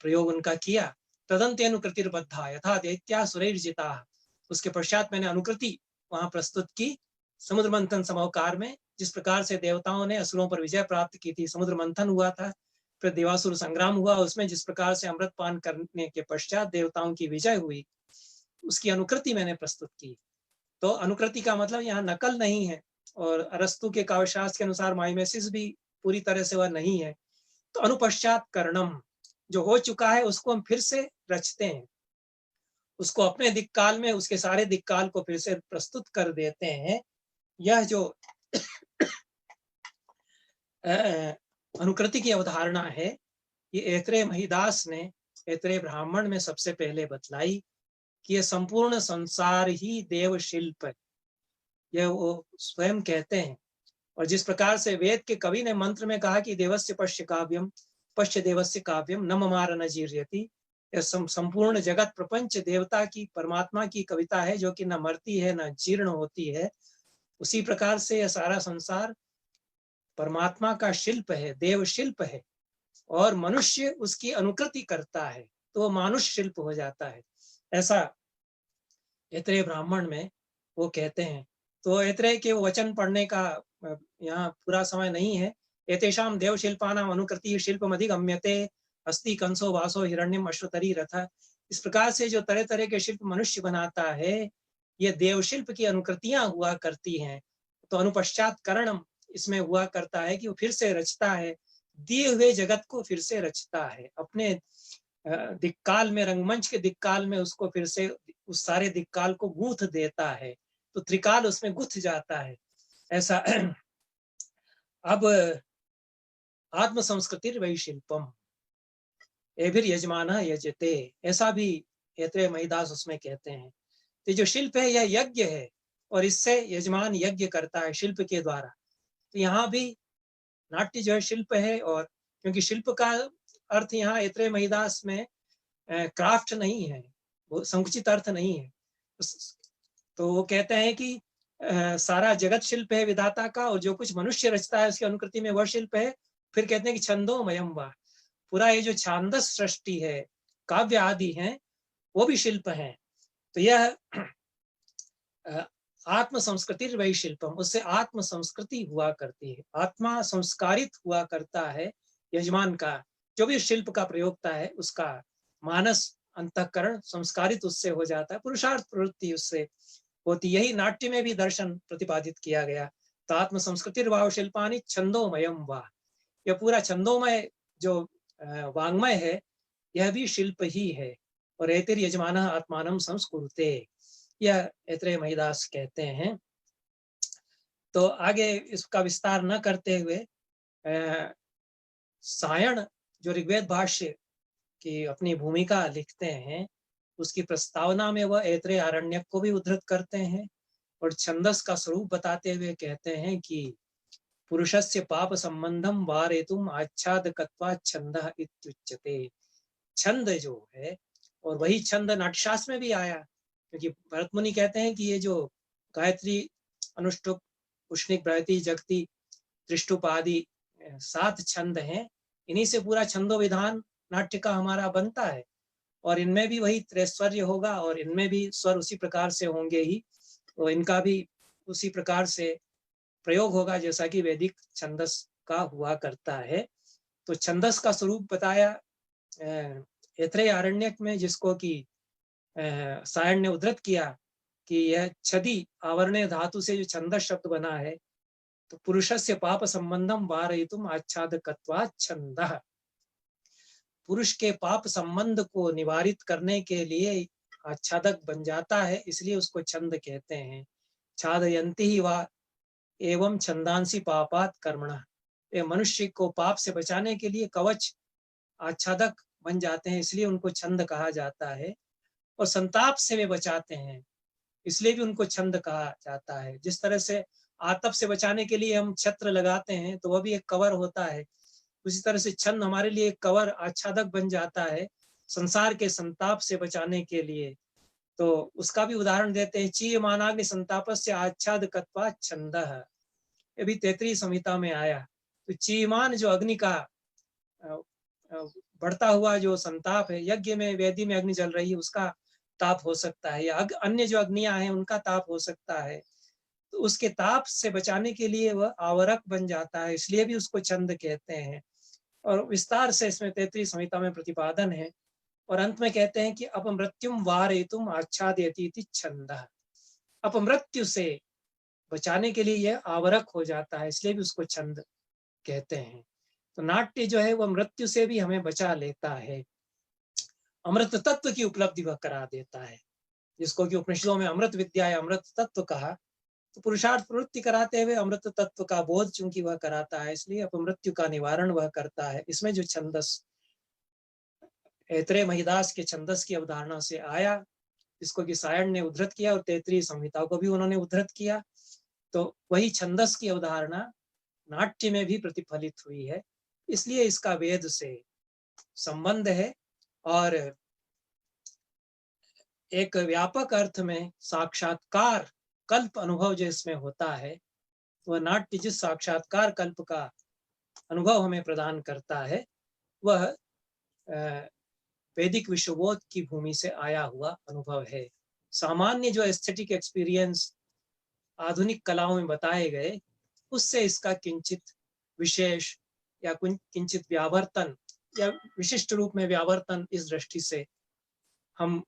प्रयोग उनका किया। तदंते अनुकृतिर्बद्धा यथा दैत्या सुरैर्जिता। उसके पश्चात मैंने अनुकृति वहां प्रस्तुत की समुद्र मंथन समोकार में। जिस प्रकार से देवताओं ने असुरों पर विजय प्राप्त की थी, समुद्र मंथन हुआ था, फिर देवासुर संग्राम हुआ, उसमें जिस प्रकार से अमृत पान करने के पश्चात देवताओं की विजय हुई, उसकी अनुकृति मैंने प्रस्तुत की। तो अनुकृति का मतलब यहाँ नकल नहीं है, और अरस्तु के काव्यशास्त्र के अनुसार माइमेसिस भी पूरी तरह से वह नहीं है। तो अनुपश्चात करणम, जो हो चुका है उसको हम फिर से रचते हैं, उसको अपने दिक्काल में उसके सारे दिक्काल को फिर से प्रस्तुत कर देते हैं। यह जो अनुकृति की अवधारणा है, ये ऐत्रेय महिदास ने ऐत्रेय ब्राह्मण में सबसे पहले बतलाई कि ये संपूर्ण संसार ही देव शिल्प है, यह वो स्वयं कहते हैं। और जिस प्रकार से वेद के कवि ने मंत्र में कहा कि देवस्य पश्य काव्यम पश्य देवस्य काव्यम न ममार न जीर्यति, यह संपूर्ण जगत प्रपंच देवता की परमात्मा की कविता है जो कि न मरती है न जीर्ण होती है। उसी प्रकार से यह सारा संसार परमात्मा का शिल्प है, देव शिल्प है, और मनुष्य उसकी अनुकृति करता है तो वो मानुष शिल्प हो जाता है, ऐसा ऐत्रेय ब्राह्मण में वो कहते हैं। तो ऐत्रेय के वचन पढ़ने का यहाँ पूरा समय नहीं है। एतेषां देव शिल्पानाम अनुकृति शिल्पम अधिगम्यते अस्ति कंसो वासो हिरण्यम अश्वतरी रथ। इस प्रकार से जो तरह तरह के शिल्प मनुष्य बनाता है, ये देव शिल्प की अनुकृतियां हुआ करती हैं। तो अनुपश्चात करणम इसमें हुआ करता है कि वो फिर से रचता है, दिए हुए जगत को फिर से रचता है, अपने दिक्काल में, रंगमंच के दिक्काल में उसको फिर से उस सारे दिक्काल को गूंथ देता है, तो त्रिकाल उसमें गुथ जाता है, ऐसा। अब आत्म संस्कृतिर वही शिल्पम एभिर यजमान यजते, ऐसा भी ऐत्रेय महिदास उसमें कहते हैं। तो जो शिल्प है यह यज्ञ है और इससे यजमान यज्ञ करता है शिल्प के द्वारा। तो यहाँ भी नाट्य जो है शिल्प है, और क्योंकि शिल्प का अर्थ यहाँ ऐत्रेय महिदास में क्राफ्ट नहीं है, वो संकुचित अर्थ नहीं है। तो वो कहते हैं कि सारा जगत शिल्प है विधाता का, और जो कुछ मनुष्य रचता है उसकी अनुकृति में वह शिल्प है। फिर कहते हैं कि छंदोमयम वा, पूरा ये जो छांदस सृष्टि है, काव्य आदि हैं, वो भी शिल्प हैं। तो यह आत्म संस्कृति वही शिल्पम, उससे आत्म संस्कृति हुआ करती है, आत्मा संस्कारित हुआ करता है यजमान का, जो भी शिल्प का प्रयोगता है उसका मानस अंतःकरण संस्कारित उससे हो जाता है, पुरुषार्थ प्रवृत्ति उससे होती। यही नाट्य में भी दर्शन प्रतिपादित किया गया। तो आत्म संस्कृति वाव शिल्पानी छंदोमयम वा, यह पूरा छंदोमय जो वांग्मय है यह भी शिल्प ही है। और एतिर यजमान आत्मानम संस्कुरुते, यह ऐत्रेय महिदास कहते हैं। तो आगे इसका विस्तार न करते हुए सायण जो ऋग्वेद भाष्य की अपनी भूमिका लिखते हैं, उसकी प्रस्तावना में वह ऐत्रेय आरण्यक को भी उद्धृत करते हैं और छंदस का स्वरूप बताते हुए कहते हैं कि पुरुषस्य पाप संबंधम वारेतुम आच्छादकत्वा छंदः इत्युच्यते। छंद जो है, और वही छंद नाट्यशास्त्र में भी आया, क्योंकि भरत मुनि कहते हैं कि ये जो गायत्री, अनुष्टुप, उष्णिक, बृहति, जगति, त्रिष्टुप आदि 7 छंद हैं, इन्हीं से पूरा छंदो विधान नाट्य का हमारा बनता है, और इनमें भी वही त्रैश्वर्य होगा और इनमें भी स्वर उसी प्रकार से होंगे ही, तो इनका भी उसी प्रकार से प्रयोग होगा जैसा कि वैदिक छंदस का हुआ करता है। तो छंदस का स्वरूप बताया ऐत्रेय आरण्यक में, जिसको कि सायण ने उद्धृत किया कि यह छदि आवरणे धातु से जो छंदस शब्द बना है, तो पुरुषस्य पाप संबंधम वारयितुम आच्छादकत्वात् छंदः, पुरुष के पाप संबंध को निवारित करने के लिए आच्छादक बन जाता है, इसलिए उसको छंद कहते हैं। छादयन्ति ही वा एवं छंदांसी पापात कर्मणः, ये मनुष्य को पाप से बचाने के लिए कवच आच्छादक बन जाते हैं, इसलिए उनको छंद कहा जाता है। और संताप से वे बचाते हैं, इसलिए भी उनको छंद कहा जाता है। जिस तरह से आतप से बचाने के लिए हम छत्र लगाते हैं, तो वह भी एक कवर होता है, उसी तरह से छंद हमारे लिए एक कवर, आच्छादक बन जाता है संसार के संताप से बचाने के लिए। तो उसका भी उदाहरण देते हैं, चीयमानाग्नि संतापस्य आच्छादकत्वात् छंदः, ये भी तैत्तिरीय संहिता में आया। तो चीयमान जो अग्नि का बढ़ता हुआ जो संताप है, यज्ञ में, वेदी में अग्नि जल रही है, उसका ताप हो सकता है, या अन्य जो अग्नियां हैं उनका ताप हो सकता है। तो उसके ताप से बचाने के लिए वह आवरक बन जाता है, इसलिए भी उसको छंद कहते हैं। और विस्तार से इसमें तैत्तिरीय संहिता में प्रतिपादन है। और अंत में कहते हैं कि अपमृत्युम वारयितुम आच्छादयति इति छंदः, अपमृत्यु से बचाने के लिए यह आवरक हो जाता है, इसलिए भी उसको छंद कहते हैं। तो नाट्य जो है वह मृत्यु से भी हमें बचा लेता है, अमृत तत्व की उपलब्धि वह करा देता है, जिसको कि उपनिषदों में अमृत विद्या या अमृत तत्व कहा। तो पुरुषार्थ प्रवृत्ति कराते हुए अमृत तत्व का बोध चूंकि वह कराता है, इसलिए अपमृत्यु का निवारण वह करता है। इसमें जो छंदस ऐतरेय महिदास के छंदस की अवधारणा से आया, जिसको कि सायण ने उद्धृत किया और तैतरीय संहिता को भी उन्होंने उद्धृत किया, तो वही छंदस की अवधारणा नाट्य में भी प्रतिफलित हुई है। इसलिए इसका वेद से संबंध है और एक व्यापक अर्थ में साक्षात्कार कल्प अनुभव जो इसमें होता है, वह नाट्य जिस साक्षात्कार कल्प का अनुभव हमें प्रदान करता है, वह वैदिक विश्वबोध की भूमि से आया हुआ अनुभव है। सामान्य जो एस्थेटिक एक्सपीरियंस आधुनिक कलाओं में बताए गए, उससे इसका किंचित विशेष या किंचित व्यावर्तन या विशिष्ट रूप में व्यावर्तन इस दृष्टि से हम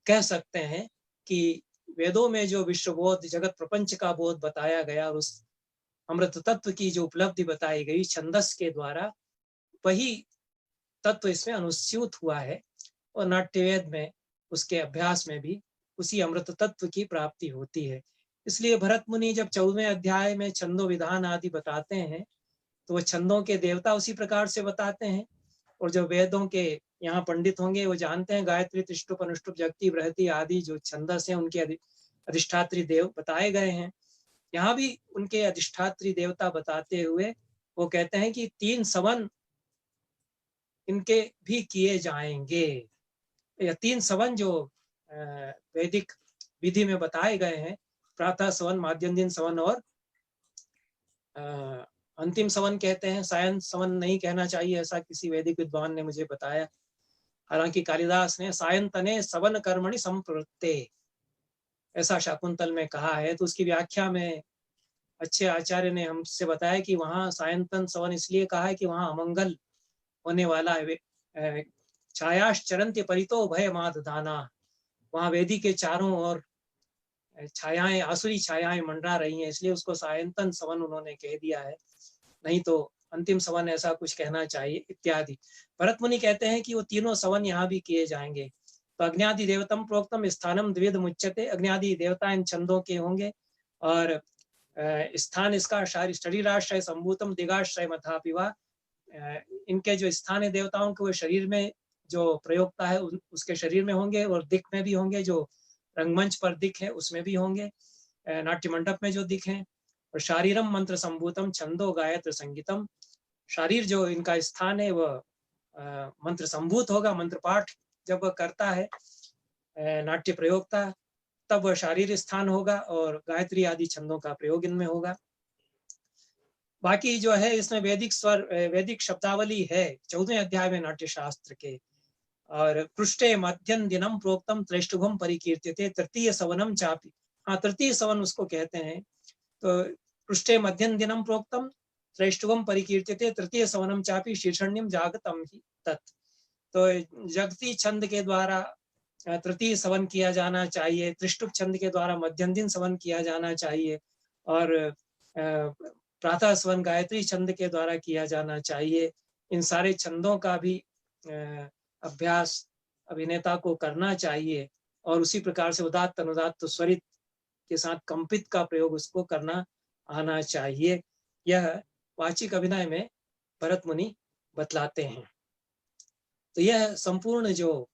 कह सकते हैं कि वेदों में जो विश्वबोध जगत प्रपंच का बोध बताया गया और उस अमृत तत्व की जो उपलब्धि बताई गई छंदस के द्वारा, वही तत्व इसमें अनुस्यूत हुआ है और नाट्यवेद में उसके अभ्यास में भी उसी अमृत तत्व की प्राप्ति होती है। इसलिए भरत मुनि जब 14वें अध्याय में छंदो विधान आदि बताते हैं, तो वो छंदों के देवता उसी प्रकार से बताते हैं। और जो वेदों के यहाँ पंडित होंगे वो जानते हैं गायत्री, त्रिष्टुप, अनुष्टुप, जगति, बृहति आदि जो छंदस हैं उनके अधिष्ठात्री देव बताए गए हैं। यहाँ भी उनके अधिष्ठात्री देवता बताते हुए वो कहते हैं कि 3 सवन इनके भी किए जाएंगे। या 3 सवन जो वैदिक विधि में बताए गए हैं, प्रातः सवन, माध्यम दिन सवन और अंतिम सवन कहते हैं। सायं सवन नहीं कहना चाहिए, ऐसा किसी वैदिक विद्वान ने मुझे बताया। हालांकि कालिदास ने सायंतने सवन कर्मणि संप्रवृत्ते ऐसा शाकुंतल में कहा है। तो उसकी व्याख्या में अच्छे आचार्य ने हमसे बताया कि वहाँ सायंतन सवन इसलिए कहा है कि वहाँ अमंगल होने वाला है। छायाश्चरन्त्य परितो भय मादधाना, वहाँ वेदी के चारों ओर छायाएं, आसुरी छायाएं मंडरा रही हैं, इसलिए उसको सायंतन सवन उन्होंने कह दिया है, नहीं तो अंतिम सवन ऐसा कुछ कहना चाहिए इत्यादि। भरत मुनि कहते हैं कि वो तीनों सवन यहाँ भी किए जाएंगे। तो अग्न्यादि देवतम प्रोक्तम स्थानम द्विविध मुच्यते, अग्न्यादि देवता इन छंदों के होंगे और स्थान इसका शरीराश्रय संभूतम दिगाश्रय मथापिवा, इनके जो स्थान है देवताओं के वो शरीर में जो प्रयोगता है उसके शरीर में होंगे और दिख में भी होंगे, जो रंगमंच पर दिख है उसमें भी होंगे, नाट्य मंडप में जो दिख है। और शारीरम मंत्र संभूतम छंदो गायत्र संगीतम, शारीर जो इनका स्थान है वह मंत्र संभूत होगा। मंत्र पाठ जब वह करता है नाट्य प्रयोगता, तब वह शारीर स्थान होगा और गायत्री आदि छंदों का प्रयोग इनमें होगा। बाकी जो है इसमें वैदिक स्वर, वैदिक शब्दावली है 14वें अध्याय में नाट्य शास्त्र के। और पृष्ठे मध्यम दिनम प्रोक्तम त्रैष्टुभम परिकीर्त्यते तृतीय सवनम चापि, हाँ तृतीय सवन उसको कहते हैं। तो पृष्ठे मध्यम दिनम प्रोक्तम त्रैष्टुभम परिकीर्त्यते तृतीय सवनम चापि शीर्षण्यम जागतम ही तत्। तो जगती छंद के द्वारा तृतीय सवन किया जाना चाहिए, त्रिष्टुप छंद के द्वारा मध्यम दिन सवन किया जाना चाहिए और प्रातः सवन गायत्री छंद के द्वारा किया जाना चाहिए। इन सारे छंदों का भी अभ्यास अभिनेता को करना चाहिए और उसी प्रकार से उदात्त अनुदात्त स्वरित के साथ कंपित का प्रयोग उसको करना आना चाहिए। यह वाचिक अभिनय में भरत मुनि बतलाते हैं। तो यह संपूर्ण जो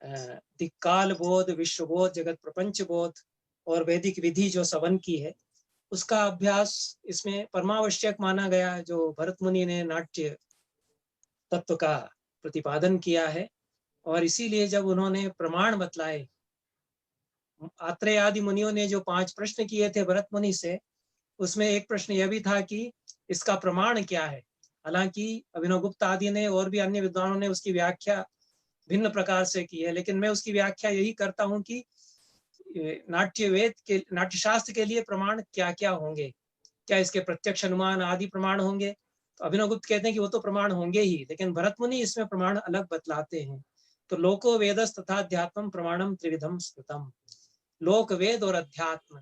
दिक्काल बोध, विश्वबोध, जगत प्रपंच बोध और वैदिक विधि जो सवन की है, उसका अभ्यास इसमें परमावश्यक माना गया, जो भरत मुनि ने नाट्य तत्व का प्रतिपादन किया है। और इसीलिए जब उन्होंने प्रमाण बतलाए, आत्रेय आदि मुनियों ने जो 5 प्रश्न किए थे भरत मुनि से, उसमें एक प्रश्न यह भी था कि इसका प्रमाण क्या है। हालांकि अभिनव गुप्त आदि ने और भी अन्य विद्वानों ने उसकी व्याख्या भिन्न प्रकार से की है, लेकिन मैं उसकी व्याख्या यही करता हूं कि नाट्यवेद के, नाट्यशास्त्र के लिए प्रमाण क्या क्या होंगे। क्या इसके प्रत्यक्ष अनुमान आदि प्रमाण होंगे? तो अभिनव गुप्त कहते हैं कि वो तो प्रमाण होंगे ही, लेकिन भरत मुनि इसमें प्रमाण अलग बतलाते हैं। तो लोको वेदस तथा अध्यात्म प्रमाणम त्रिविधम स्मृतम, लोक, वेद और अध्यात्म,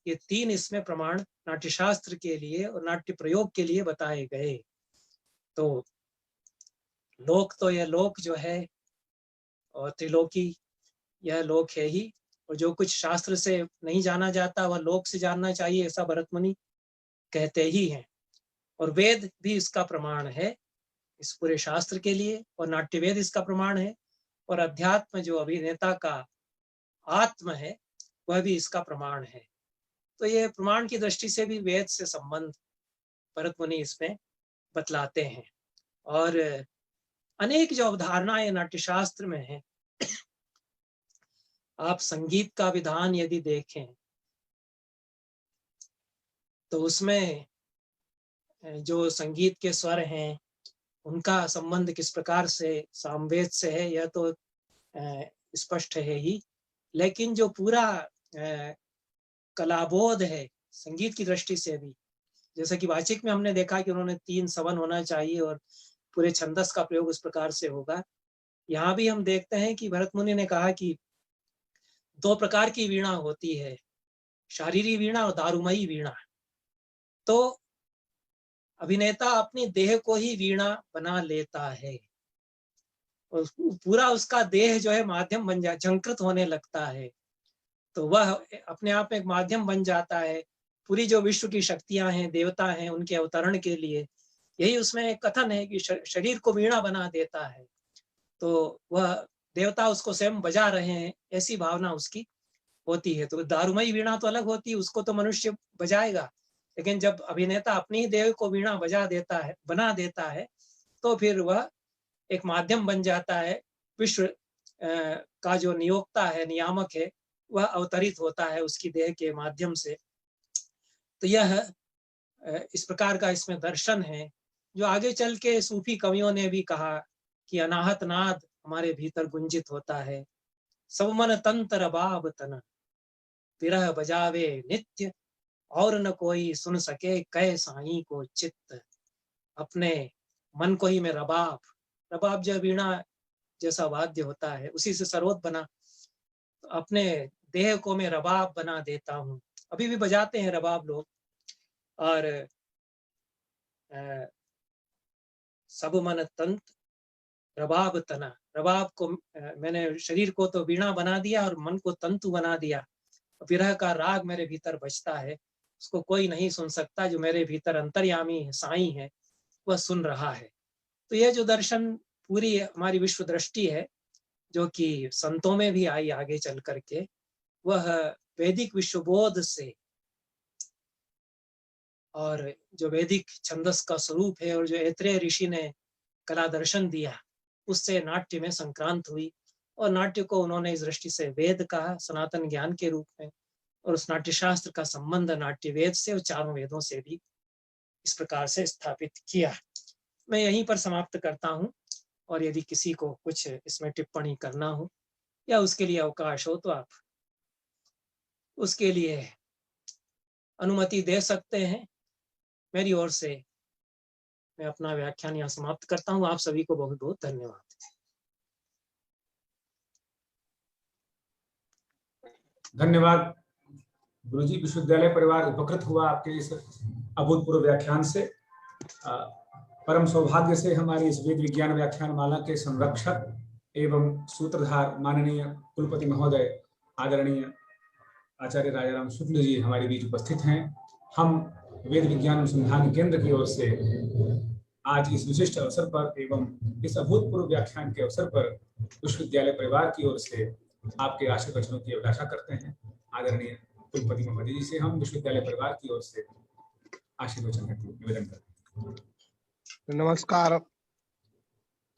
ये 3 इसमें प्रमाण नाट्यशास्त्र के लिए और नाट्य प्रयोग के लिए बताए गए। तो लोक तो यह लोक जो है और त्रिलोकी यह लोक है ही, और जो कुछ शास्त्र से नहीं जाना जाता वह लोक से जानना चाहिए, ऐसा भरत मुनि कहते ही हैं। और वेद भी इसका प्रमाण है इस पूरे शास्त्र के लिए, और नाट्यवेद इसका प्रमाण है, और अध्यात्म जो अभिनेता का आत्म है वह भी इसका प्रमाण है। तो ये प्रमाण की दृष्टि से भी वेद से संबंध भरत मुनि इसमें बतलाते हैं। और अनेक जो अवधारणाएं नाट्यशास्त्र में हैं, आप संगीत का विधान यदि देखें तो उसमें जो संगीत के स्वर हैं उनका संबंध किस प्रकार से सामवेद से है यह तो स्पष्ट है ही, लेकिन जो पूरा कलाबोध है संगीत की दृष्टि से भी, जैसा कि वाचिक में हमने देखा कि उन्होंने 3 सवन होना चाहिए और पूरे छंदस का प्रयोग उस प्रकार से होगा। यहाँ भी हम देखते हैं कि भरत मुनि ने कहा कि 2 प्रकार की वीणा होती है, शारीरिक वीणा और दारुमयी वीणा। तो अभिनेता अपनी देह को ही वीणा बना लेता है और पूरा उसका देह जो है माध्यम बन जा, झंकृत होने लगता है, तो वह अपने आप में एक माध्यम बन जाता है पूरी जो विश्व की शक्तियां हैं, देवता हैं, उनके अवतरण के लिए। यही उसमें एक कथन है कि शरीर को वीणा बना देता है, तो वह देवता उसको स्वयं बजा रहे हैं ऐसी भावना उसकी होती है। तो दारुमयी वीणा तो अलग होती है, उसको तो मनुष्य बजाएगा, लेकिन जब अभिनेता अपनी ही देह को वीणा बजा देता है, बना देता है, तो फिर वह एक माध्यम बन जाता है। विश्व का जो नियोक्ता है, नियामक है, वह अवतरित होता है उसकी देह के माध्यम से। तो यह इस प्रकार का इसमें दर्शन है, जो आगे चल के सूफी कवियों ने भी कहा कि अनाहत नाद हमारे भीतर गुंजित होता है। सब मन तंत्र रबाब तन, विरह बजावे नित्य, और न कोई सुन सके कह साईं को चित्त। अपने मन को ही मैं रबाब, रबाब जो वीणा जैसा वाद्य होता है उसी से सरोद बना, तो अपने देह को मैं रबाब बना देता हूँ। अभी भी बजाते हैं रबाब लोग। और सब मन तंत्र रबाब तना, रबाब को मैंने शरीर को तो वीणा बना दिया और मन को तंतु बना दिया। विरह का राग मेरे भीतर बजता है, उसको कोई नहीं सुन सकता, जो मेरे भीतर अंतर्यामी है, साईं है, वह सुन रहा है। तो यह जो दर्शन पूरी हमारी विश्व दृष्टि है, जो कि संतों में भी आई आगे चल करके, वह वैदिक विश्वबोध से और जो वैदिक छंदस का स्वरूप है और जो ऐत्रेय ऋषि ने कला दर्शन दिया, उससे नाट्य में संक्रांत हुई। और नाट्य को उन्होंने इस दृष्टि से वेद कहा, सनातन ज्ञान के रूप में, और उस नाट्य शास्त्र का संबंध नाट्य वेद से और 4 वेदों से भी इस प्रकार से स्थापित किया। मैं यहीं पर समाप्त करता हूँ, और यदि किसी को कुछ इसमें टिप्पणी करना हो या उसके लिए अवकाश हो तो आप उसके लिए अनुमति दे सकते हैं। मेरी ओर से मैं अपना व्याख्यान यहाँ समाप्त करता हूँ। आप सभी को बहुत बहुत धन्यवाद। धन्यवाद गुरुजी। विश्वविद्यालय परिवार उपकृत हुआ आपके इस अभूतपूर्व व्याख्यान से। परम सौभाग्य से हमारी इस वेद विज्ञान व्याख्यान माला के संरक्षक एवं सूत्रधार माननीय कुलपति महोदय आदरणीय आचार्य राजाराम शुक्ल जी हमारे बीच उपस्थित हैं। हम वेद विज्ञान अनुसंधान केंद्र की ओर से आज इस विशिष्ट अवसर पर एवं इस अभूतपूर्व व्याख्यान के अवसर पर विश्वविद्यालय परिवार की ओर से आपके आशीर्वचनों की अभिलाषा करते हैं। आदरणीय कुलपति महोदय जी से हम विश्वविद्यालय परिवार की ओर से आशीर्वचन निवेदन करते हैं। नमस्कार।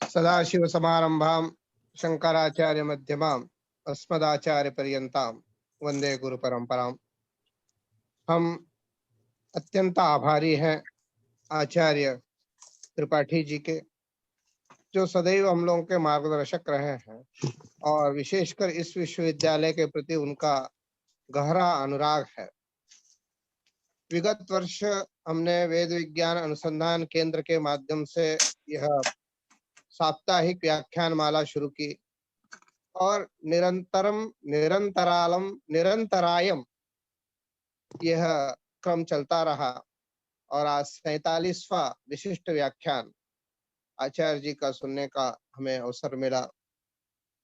सदाशिव समारंभां शंकराचार्य मध्यमाम् अस्मदाचार्य पर्यंतां वंदे गुरु परंपरां। हम अत्यंत आभारी हैं आचार्य त्रिपाठी जी के, जो सदैव हम लोगों के मार्गदर्शक रहे हैं, और विशेषकर इस विश्वविद्यालय के प्रति उनका गहरा अनुराग है। विगत वर्ष हमने वेद विज्ञान अनुसंधान केंद्र के माध्यम से यह साप्ताहिक व्याख्यान माला शुरू की, और निरंतरायम यह क्रम चलता रहा, और आज 47वां विशिष्ट व्याख्यान आचार्य जी का सुनने का हमें अवसर मिला।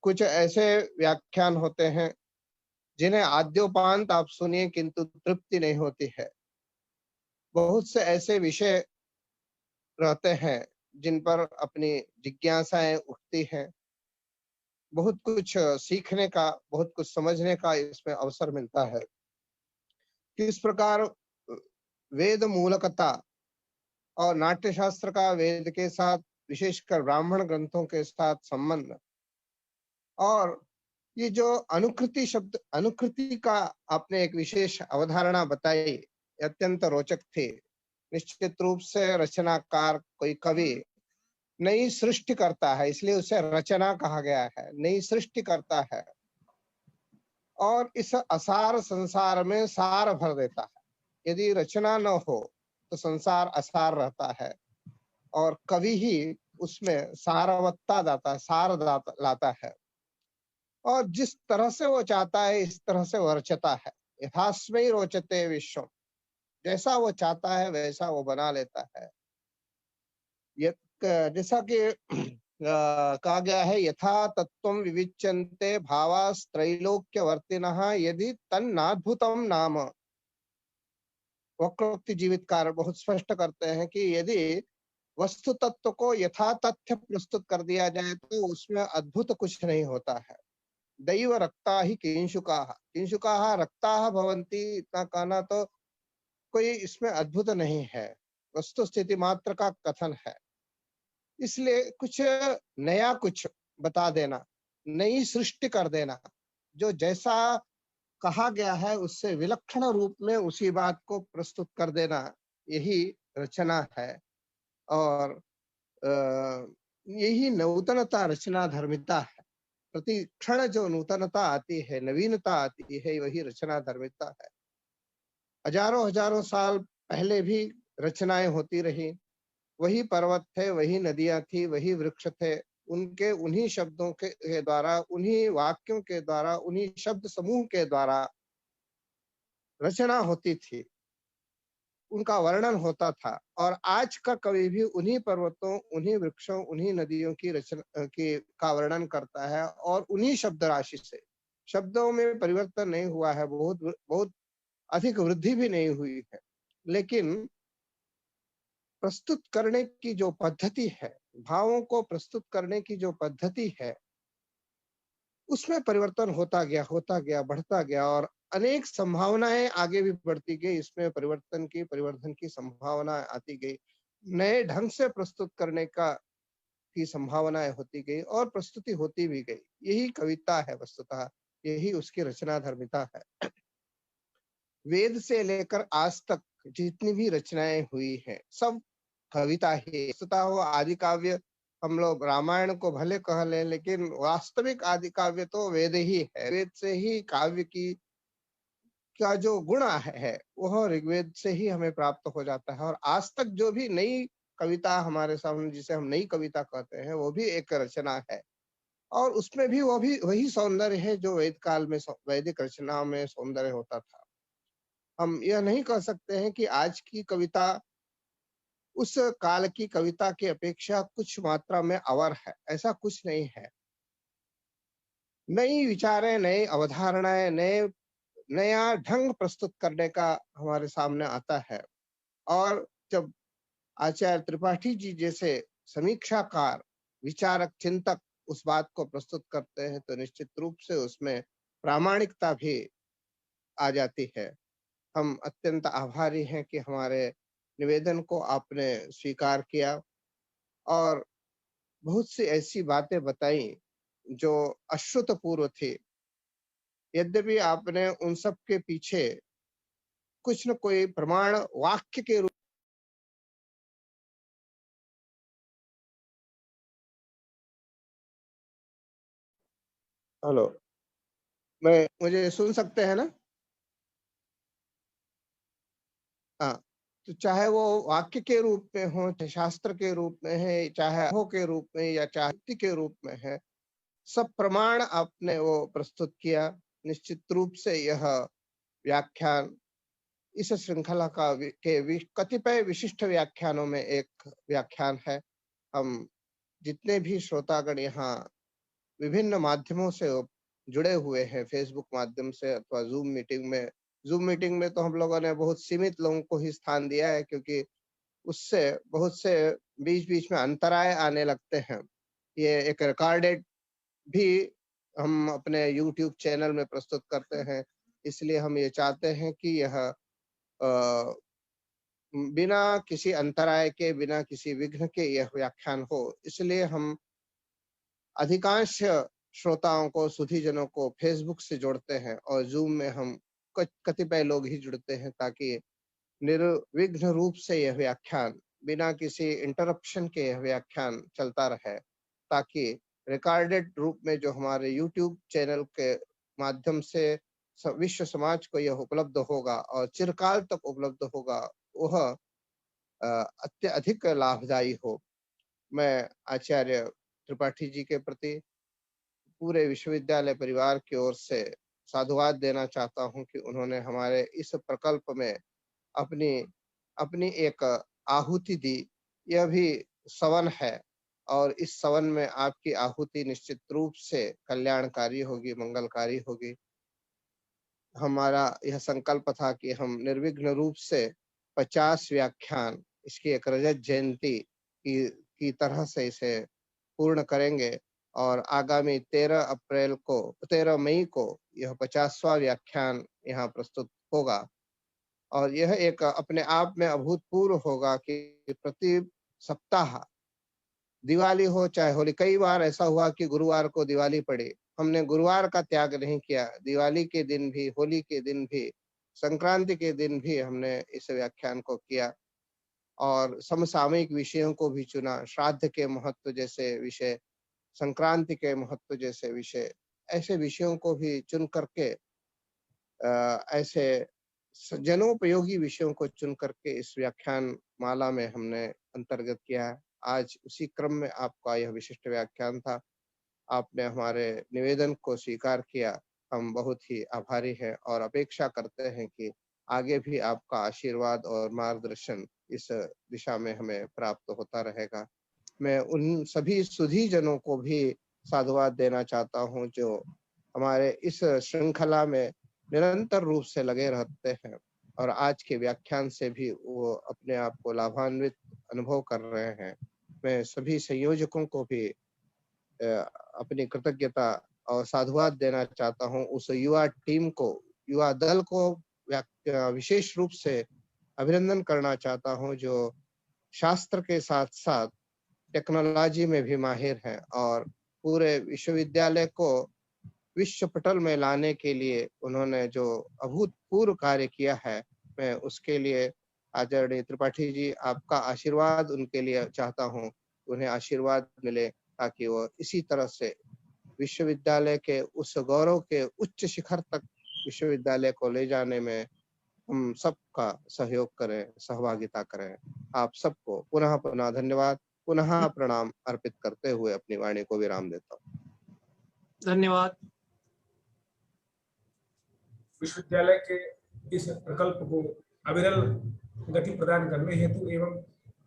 कुछ ऐसे व्याख्यान होते हैं जिन्हें आद्योपांत आप सुनिए किंतु तृप्ति नहीं होती है। बहुत से ऐसे विषय रहते हैं जिन पर अपनी जिज्ञासाएं उठती हैं। बहुत कुछ सीखने का, बहुत कुछ समझने का इसमें अवसर मिलता है। किस प्रकार वेद मूलकता और नाट्यशास्त्र का वेद के साथ, विशेषकर ब्राह्मण ग्रंथों के साथ संबंध, और ये जो अनुकृति शब्द, अनुकृति का आपने एक विशेष अवधारणा बताई, अत्यंत रोचक थी। निश्चित रूप से रचनाकार, कोई कवि नई सृष्टि करता है, इसलिए उसे रचना कहा गया है। नई सृष्टि करता है और इस असार संसार में सार भर देता है। यदि रचना न हो तो संसार असार रहता है और कवि ही उसमें सारवत्ता दाता, सार लाता है। और जिस तरह से वो चाहता है इस तरह से वो रचता है। यथास्मै रोचते विश्वम, जैसा वो चाहता है वैसा वो बना लेता है। जैसा कि कहा गया है, यथा तत्त्वं विविच्यन्ते भावास्त्रैलोक्यवर्तिनः यदि तन्नाद्भुतम नाम। वक्रोक्ति जीवितकार बहुत स्पष्ट करते हैं कि यदि वस्तु तत्व को यथा तथ्य प्रस्तुत कर दिया जाए तो उसमें अद्भुत कुछ नहीं होता है। दैव रक्ता ही किंशुकाः, किंशुकाः रक्ताः भवन्ति, इतना कहना तो कोई इसमें अद्भुत नहीं है, वस्तु स्थिति मात्र का कथन है। इसलिए कुछ नया, कुछ बता देना, नई सृष्टि कर देना, जो जैसा कहा गया है उससे विलक्षण रूप में उसी बात को प्रस्तुत कर देना, यही रचना है। और यही नूतनता, रचना धर्मिता है। प्रति क्षण जो नूतनता आती है, नवीनता आती है, वही रचना धर्मिता है। हजारों हजारों साल पहले भी रचनाएं होती रही। वही पर्वत थे, वही नदियां थी, वही वृक्ष थे, उनके उन्हीं शब्दों के द्वारा, उन्हीं वाक्यों के द्वारा, उन्हीं शब्द समूह के द्वारा रचना होती थी, उनका वर्णन होता था। और आज का कवि भी उन्हीं पर्वतों, उन्हीं वृक्षों, उन्हीं नदियों की रचना का वर्णन करता है और उन्हीं शब्द राशि से। शब्दों में परिवर्तन नहीं हुआ है, बहुत अधिक वृद्धि भी नहीं हुई है, लेकिन प्रस्तुत करने की जो पद्धति है, भावों को प्रस्तुत करने की जो पद्धति है, उसमें परिवर्तन होता गया, बढ़ता गया और अनेक संभावनाएं आगे भी बढ़ती गई। इसमें परिवर्तन की संभावना आती गई, नए ढंग से प्रस्तुत करने की संभावनाएं होती गई और प्रस्तुति होती भी गई। यही कविता है वस्तुतः, यही उसकी रचना धर्मिता है। वेद से लेकर आज तक जितनी भी रचनाएं हुई हैं, सब कविता ही वस्तुतः। वो आदि काव्य हम लोग रामायण को भले कह लें, लेकिन वास्तविक आदि काव्य तो वेद ही है। वेद से ही काव्य का जो गुण है वह ऋग्वेद से ही हमें प्राप्त हो जाता है। और आज तक जो भी नई कविता हमारे सामने, जिसे हम नई कविता कहते हैं, वो भी एक रचना है और उसमें भी वही सौंदर्य है जो वेद काल में, वैदिक रचना में सौंदर्य होता था। हम यह नहीं कह सकते हैं कि आज की कविता उस काल की कविता की अपेक्षा कुछ मात्रा में अवर है, ऐसा कुछ नहीं है। नई विचारें, नई अवधारणाएं, नया ढंग प्रस्तुत करने का हमारे सामने आता है। और जब आचार्य त्रिपाठी जी जैसे समीक्षाकार, विचारक, चिंतक उस बात को प्रस्तुत करते हैं तो निश्चित रूप से उसमें प्रामाणिकता भी आ जाती है। हम अत्यंत आभारी हैं कि हमारे निवेदन को आपने स्वीकार किया और बहुत सी ऐसी बातें बताई जो अश्रुतपूर्व थी। यद्यपि आपने उन सब के पीछे कुछ न कोई प्रमाण वाक्य के रूप। हेलो, मुझे सुन सकते हैं ना? हाँ, तो चाहे वो वाक्य के रूप में हो, चाहे शास्त्र के रूप में है, चाहे हो के रूप में या चाहे के रूप में है, सब प्रमाण आपने वो प्रस्तुत किया। निश्चित रूप से यह व्याख्यान इस श्रृंखला के कतिपय विशिष्ट व्याख्यानों में एक व्याख्यान है। हम जितने भी श्रोतागण यहाँ विभिन्न माध्यमों से जुड़े हुए हैं फेसबुक माध्यम से अथवा जूम मीटिंग में तो हम लोगों ने बहुत सीमित लोगों को ही स्थान दिया है, क्योंकि उससे बहुत से बीच में अंतराय आने लगते हैं। ये एक रिकॉर्डेड भी हम अपने YouTube चैनल में प्रस्तुत करते हैं, इसलिए हम ये चाहते हैं कि यह बिना किसी अंतराय के, बिना किसी विघ्न के यह व्याख्यान हो। इसलिए हम अधिकांश श्रोताओं को, सुधीजनों को फेसबुक से जोड़ते हैं और जूम में हम कतिपय लोग ही जुड़ते हैं, ताकि निर्विघ्न रूप से यह व्याख्यान, बिना किसी इंटरप्शन के यह व्याख्यान चलता रहे, ताकि रिकॉर्डेड रूप में जो हमारे YouTube चैनल के माध्यम से विश्व समाज को यह उपलब्ध होगा और चिरकाल तक उपलब्ध होगा, वह अत्यधिक लाभदायी हो। मैं आचार्य त्रिपाठी जी के प्रति पूरे विश्वविद्यालय परिवार की ओर से साधुवाद देना चाहता हूं कि उन्होंने हमारे इस प्रकल्प में अपनी एक आहुति दी। यह भी सवन है और इस सवन में आपकी आहुति निश्चित रूप से कल्याणकारी होगी, मंगलकारी होगी। हमारा यह संकल्प था कि हम निर्विघ्न रूप से 50 व्याख्यान, इसकी एक रजत जयंती की तरह से इसे पूर्ण करेंगे और आगामी 13 मई को यह 50वां व्याख्यान यहाँ प्रस्तुत होगा। और यह एक अपने आप में अभूतपूर्व होगा कि प्रति सप्ताह, दिवाली हो चाहे होली, कई बार ऐसा हुआ कि गुरुवार को दिवाली पड़ी, हमने गुरुवार का त्याग नहीं किया। दिवाली के दिन भी, होली के दिन भी, संक्रांति के दिन भी हमने इस व्याख्यान को किया और समसामयिक विषयों को भी चुना। श्राद्ध के महत्व जैसे विषय, संक्रांति के महत्व जैसे विषय, ऐसे विषयों को भी चुन करके ऐसे जनोपयोगी विषयों को चुन करके इस व्याख्यान माला में हमने अंतर्गत किया है। आज उसी क्रम में आपका यह विशिष्ट व्याख्यान था। आपने हमारे निवेदन को स्वीकार किया, हम बहुत ही आभारी हैं और अपेक्षा करते हैं कि आगे भी आपका आशीर्वाद और मार्गदर्शन इस दिशा में हमें प्राप्त होता रहेगा। मैं उन सभी सुधीजनों को भी साधुवाद देना चाहता हूं जो हमारे इस श्रृंखला में निरंतर रूप से लगे रहते हैं और आज के व्याख्यान से भी वो अपने आप को लाभान्वित अनुभव कर रहे हैं। मैं सभी संयोजकों को भी अपनी कृतज्ञता और साधुवाद देना चाहता हूं। उस युवा टीम को, युवा दल को विशेष रूप से अभिनंदन करना चाहता हूं, जो शास्त्र के साथ साथ टेक्नोलॉजी में भी माहिर हैं और पूरे विश्वविद्यालय को विश्व पटल में लाने के लिए उन्होंने जो अभूतपूर्व कार्य किया है, मैं उसके लिए आदरणीय त्रिपाठी जी, आपका आशीर्वाद उनके लिए चाहता हूं। उन्हें आशीर्वाद मिले ताकि वो इसी तरह से विश्वविद्यालय के उस गौरव के उच्च शिखर तक विश्वविद्यालय को ले जाने में हम सबका सहयोग करें, सहभागिता करें। आप सबको पुनः पुनः धन्यवाद, पुनः प्रणाम अर्पित करते हुए अपनी वाणी को विराम देता हूँ। धन्यवाद। विश्वविद्यालय के इस प्रकल्प को अविरल गति प्रदान करने हेतु एवं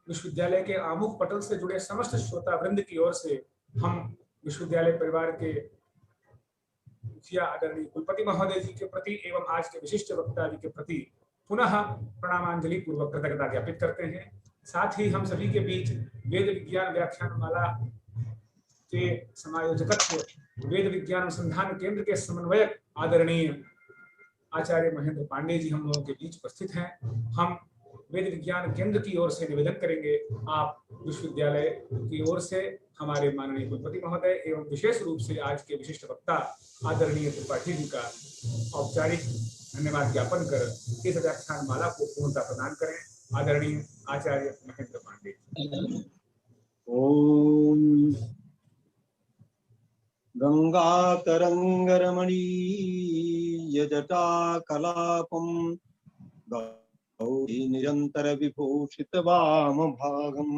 विश्वविद्यालय के आमुख पटल से जुड़े समस्त श्रोता वृंद की ओर से हम विश्वविद्यालय परिवार के मुखिया आदरणीय कुलपति महोदय जी के प्रति एवं आज के विशिष्ट वक्ता जी के प्रति पुनः प्रणामांजलि पूर्वक कृतज्ञता ज्ञापित करते हैं। साथ ही हम सभी के बीच वेद विज्ञान व्याख्यान माला के समायोजकत्व, वेद विज्ञान अनुसंधान केंद्र के समन्वयक आदरणीय आचार्य महेंद्र पांडे जी हम लोगों के बीच उपस्थित हैं। हम वेद विज्ञान केंद्र की ओर से निवेदन करेंगे, आप विश्वविद्यालय की ओर से हमारे माननीय कुलपति महोदय एवं विशेष रूप से आज के विशिष्ट वक्ता आदरणीय त्रिपाठी जी का औपचारिक धन्यवाद ज्ञापन कर इस व्याख्यान माला को पूर्णता प्रदान करें। आदरणीय आचार्य महेंद्र पांडे। ओम गंगा तरंग रमणीय जटा कलापम गौरी निरंतर विभूषित वाम भागम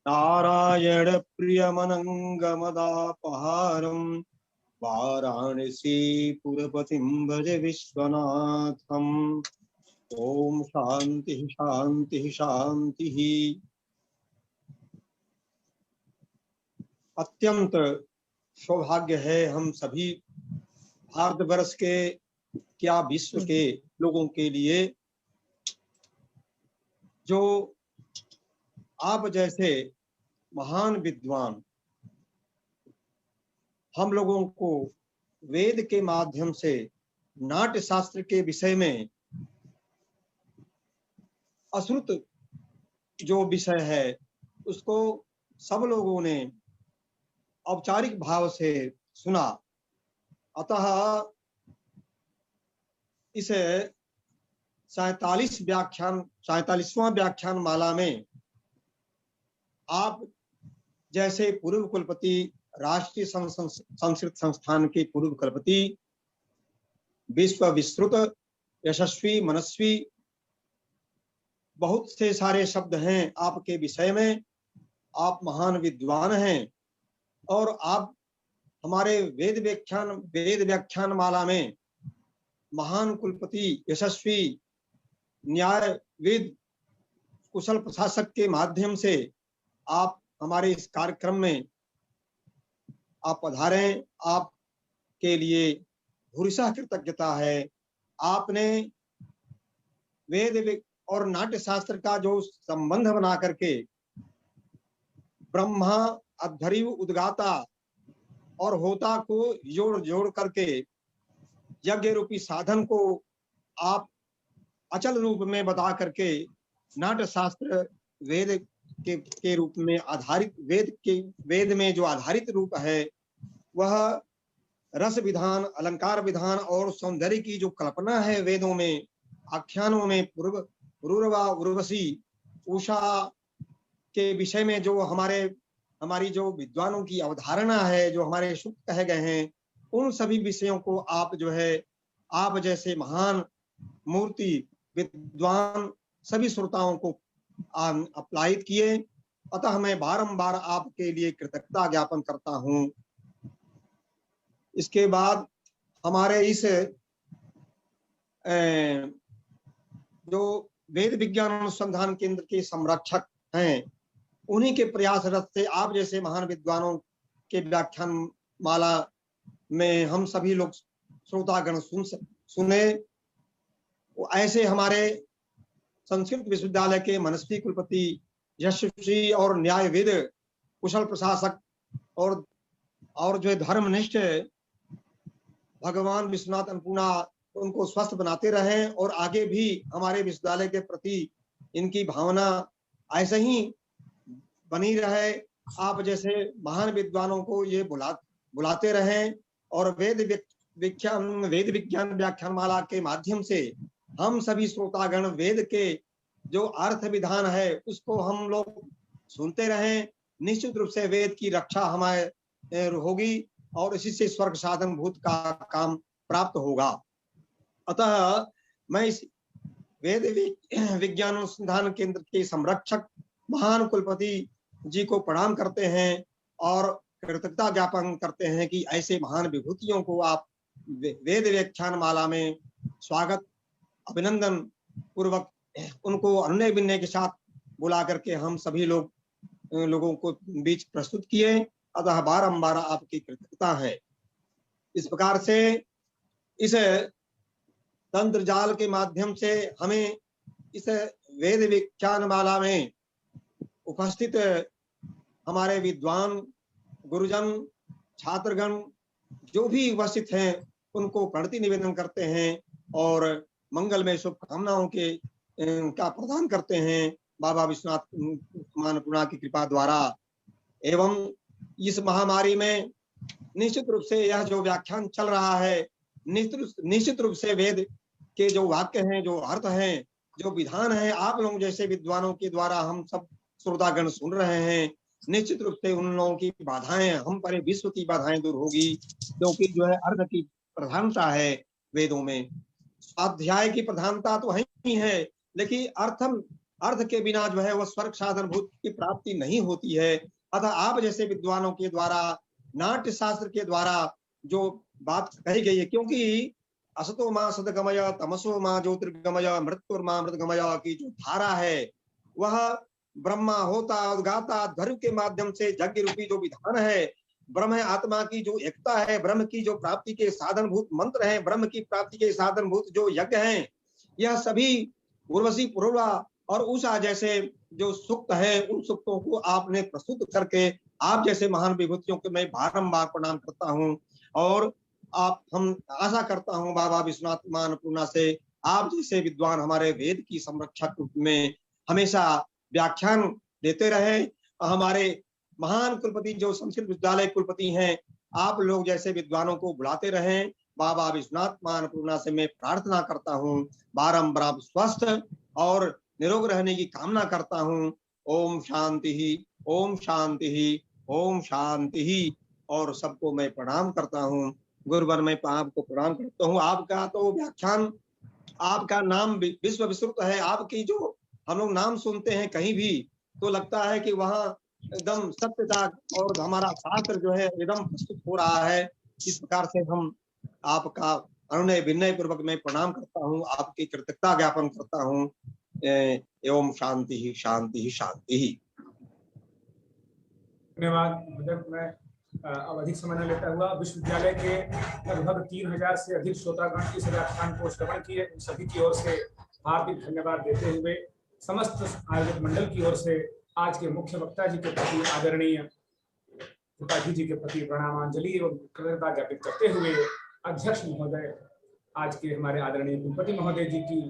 नारायण प्रियमनंगमदापहारम वाराणसी पुरपतिं भज विश्वनाथम। ओम शांति शांति शांति। अत्यंत सौभाग्य है हम सभी भारतवर्ष के क्या विश्व के लोगों के लिए जो आप जैसे महान विद्वान हम लोगों को वेद के माध्यम से नाट्य शास्त्र के विषय में अश्रुत जो विषय है उसको सब लोगों ने औपचारिक भाव से सुना। अतः इस 47वां व्याख्यान माला में आप जैसे पूर्व कुलपति, राष्ट्रीय संस्कृत संस्थान के पूर्व कुलपति, विश्व विस्तृत यशस्वी मनस्वी, बहुत से सारे शब्द हैं आपके विषय में। आप महान विद्वान हैं और आप हमारे वेद व्याख्यान माला में महान कुलपति, यशस्वी, न्यायविद, कुशल प्रशासक के माध्यम से आप हमारे इस कार्यक्रम में आप पधारें। आपके लिए भूरिशः कृतज्ञता है। आपने वेद और नाट्य शास्त्र का जो संबंध बना करके ब्रह्मा, अध्वर्यु, उद्गाता और होता को जोड़ करके यज्ञ रूपी साधन को आप अचल रूप में बता करके नाट्य शास्त्र वेद के रूप में आधारित, वेद में जो आधारित रूप है वह रस विधान, अलंकार विधान और सौंदर्य की जो कल्पना है वेदों में, आख्यानों में, पूर्वा, उर्वशी, उषा के विषय में जो हमारी जो विद्वानों की अवधारणा है, जो हमारे सूक्त कहे गए हैं, उन सभी विषयों को आप जो है आप जैसे महान मूर्ति विद्वान सभी श्रोताओं को अपलायित किए। अतः मैं बारंबार आपके लिए कृतज्ञता ज्ञापन करता हूं। इसके बाद हमारे इस जो वेद विज्ञान अनुसंधान केंद्र के संरक्षक हैं, उन्हीं के प्रयासरत से आप जैसे महान विद्वानों के व्याख्यान माला में हम सभी लोग श्रोतागण सुने। ऐसे हमारे संस्कृत विश्वविद्यालय के मनस्वी कुलपति, यशस्वी और न्यायविद, कुशल प्रशासक और जो धर्मनिष्ठ भगवान विश्वनाथ अन्नपूर्णा उनको स्वस्थ बनाते रहें और आगे भी हमारे विश्वविद्यालय के प्रति इनकी भावना ऐसे ही बनी रहे। आप जैसे महान विद्वानों को ये बुलाते रहें और वेद विज्ञान व्याख्यान माला के माध्यम से हम सभी श्रोतागण वेद के जो अर्थ विधान है उसको हम लोग सुनते रहें। निश्चित रूप से वेद की रक्षा हमारे होगी और इसी से स्वर्ग साधन भूत का काम प्राप्त होगा। अतः मैं इस वेद विज्ञान अनुसंधान केंद्र के संरक्षक महान कुलपति जी को प्रणाम करते हैं और कृतज्ञता ज्ञापन करते हैं कि ऐसे महान विभूतियों को आप वेद व्याख्यान माला में स्वागत अभिनंदन पूर्वक उनको अन्य विनय के साथ बुला करके हम सभी लोगों को बीच प्रस्तुत किए। अतः बारंबार आपकी कृतज्ञता है। इस प्रकार से इस तंत्र जाल के माध्यम से हमें इस वेद व्याख्यान माला में उपस्थित हमारे विद्वान गुरुजन, छात्रगण जो भी उपस्थित हैं उनको प्रणति निवेदन करते हैं और मंगलमय शुभकामनाओं के का प्रदान करते हैं बाबा विश्वनाथ अन्नपूर्णा की कृपा द्वारा। एवं इस महामारी में निश्चित रूप से यह जो व्याख्यान चल रहा है, निश्चित रूप से वेद के जो वाक्य हैं, जो अर्थ हैं, जो विधान है, आप लोग जैसे विद्वानों के द्वारा हम सब श्रोतागण सुन रहे हैं। निश्चित रूप से उन लोगों की बाधाएं, हम पर विश्व की बाधाएं दूर होगी, क्योंकि जो है अर्थ की प्रधानता है वेदों में। स्वाध्याय की प्रधानता तो है ही है, लेकिन अर्थ के बिना जो है वह स्वर्ग साधन भूत की प्राप्ति नहीं होती है। अतः आप जैसे विद्वानों के द्वारा, नाट्य शास्त्र के द्वारा जो बात कही गई है, क्योंकि असतो मां सदगमय, तमसो मां ज्योतिर्गमय, मृत्युर्मा मृतगमय की जो धारा है वह ब्रह्मा, होता, उद्गाता, ध्वर्यु के माध्यम से यज्ञ रूपी जो विधान है ब्रह्म आत्मा की जो एकता है, ब्रह्म की जो प्राप्ति के साधनभूत मंत्र हैं, ब्रह्म की प्राप्ति के साधनभूत जो यज्ञ हैं, यह सभी उर्वशी पूर्वा और उषा जैसे जो सूक्त है, उन सूक्तों को आपने प्रस्तुत करके आप जैसे महान विभूतियों को मैं बारंबार प्रणाम करता हूं। और हम आशा करता हूं बाबा विश्वनाथ मां अन्नपूर्णा से आप जैसे विद्वान हमारे वेद की संरक्षक रूप में हमेशा व्याख्यान देते रहे। हमारे महान कुलपति जो संस्कृत विद्यालय कुलपति हैं, आप लोग जैसे विद्वानों को बुलाते रहें। बाबा विश्वनाथ मां अन्नपूर्णा से मैं प्रार्थना करता हूँ, बारंबार स्वस्थ और निरोग रहने की कामना करता हूँ। ओम शांति ही, ओम शांति ही, ओम शांति ही। और सबको मैं प्रणाम करता हूँ। गुरुवर मैं आपको प्रणाम करता हूँ। आपका तो व्याख्यान, आपका नाम विश्व विस्तृत है। आपकी जो हम लोग नाम सुनते हैं कहीं भी तो लगता है कि वहाँ एकदम सत्यता और हमारा शास्त्र जो है एकदम प्रस्तुत हो रहा है। इस प्रकार से हम आपका अनुनय विनय पूर्वक मैं प्रणाम करता हूँ, आपकी कृतज्ञता ज्ञापन करता हूँ। एवं शांति ही, शांति ही, शांति ही। धन्यवाद। मैं अब अधिक समय न लेता हुआ विश्वविद्यालय के लगभग 3000 से अधिक श्रोतागण इस व्याख्यान को श्रवण किए, उन सभी की ओर से हार्दिक धन्यवाद देते हुए समस्त आयोजक मंडल की ओर से आज के मुख्य वक्ता जी के प्रति आदरणीय त्रिपाठी जी के प्रति प्रणामांजलि एवं कृतज्ञता ज्ञापित करते हुए अध्यक्ष महोदय आज के हमारे आदरणीय कुलपति महोदय जी की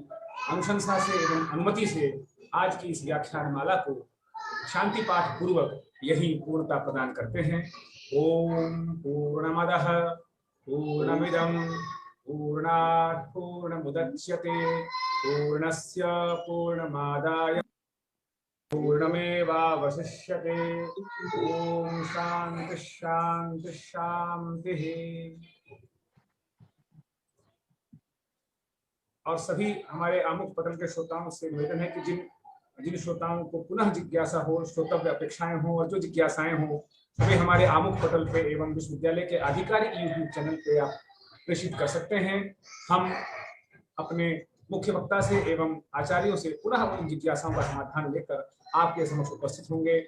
अनुशंसा से एवं अनुमति से आज की इस व्याख्यान माला को शांति पाठ पूर्वक यही पूर्णता प्रदान करते हैं। ओम पूर्णमदः पूर्णमिदं पूर्णात् पूर्णमुदच्यते पूर्णस्य पूर्णमादाय पूर्णमेवावशिष्यते। ओम शांति शांति शांति। और सभी हमारे आमुख पतन के श्रोताओं से निवेदन है कि जिन श्रोताओं को पुनः जिज्ञासा हो, श्रोतव्य अपेक्षाएं हो और जो जिज्ञासाएं हो वे हमारे आमुख पटल पे एवं विश्वविद्यालय के आधिकारिक यूट्यूब चैनल पे आप प्रेषित कर सकते हैं। हम अपने मुख्य वक्ता से एवं आचार्यों से पुनः उन जिज्ञासाओं का समाधान लेकर आपके समक्ष उपस्थित होंगे।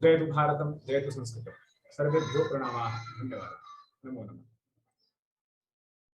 जयतु भारतम, जयतु संस्कृतम। सर्वेभ्यो प्रणामाः। धन्यवाद। नमो नमः।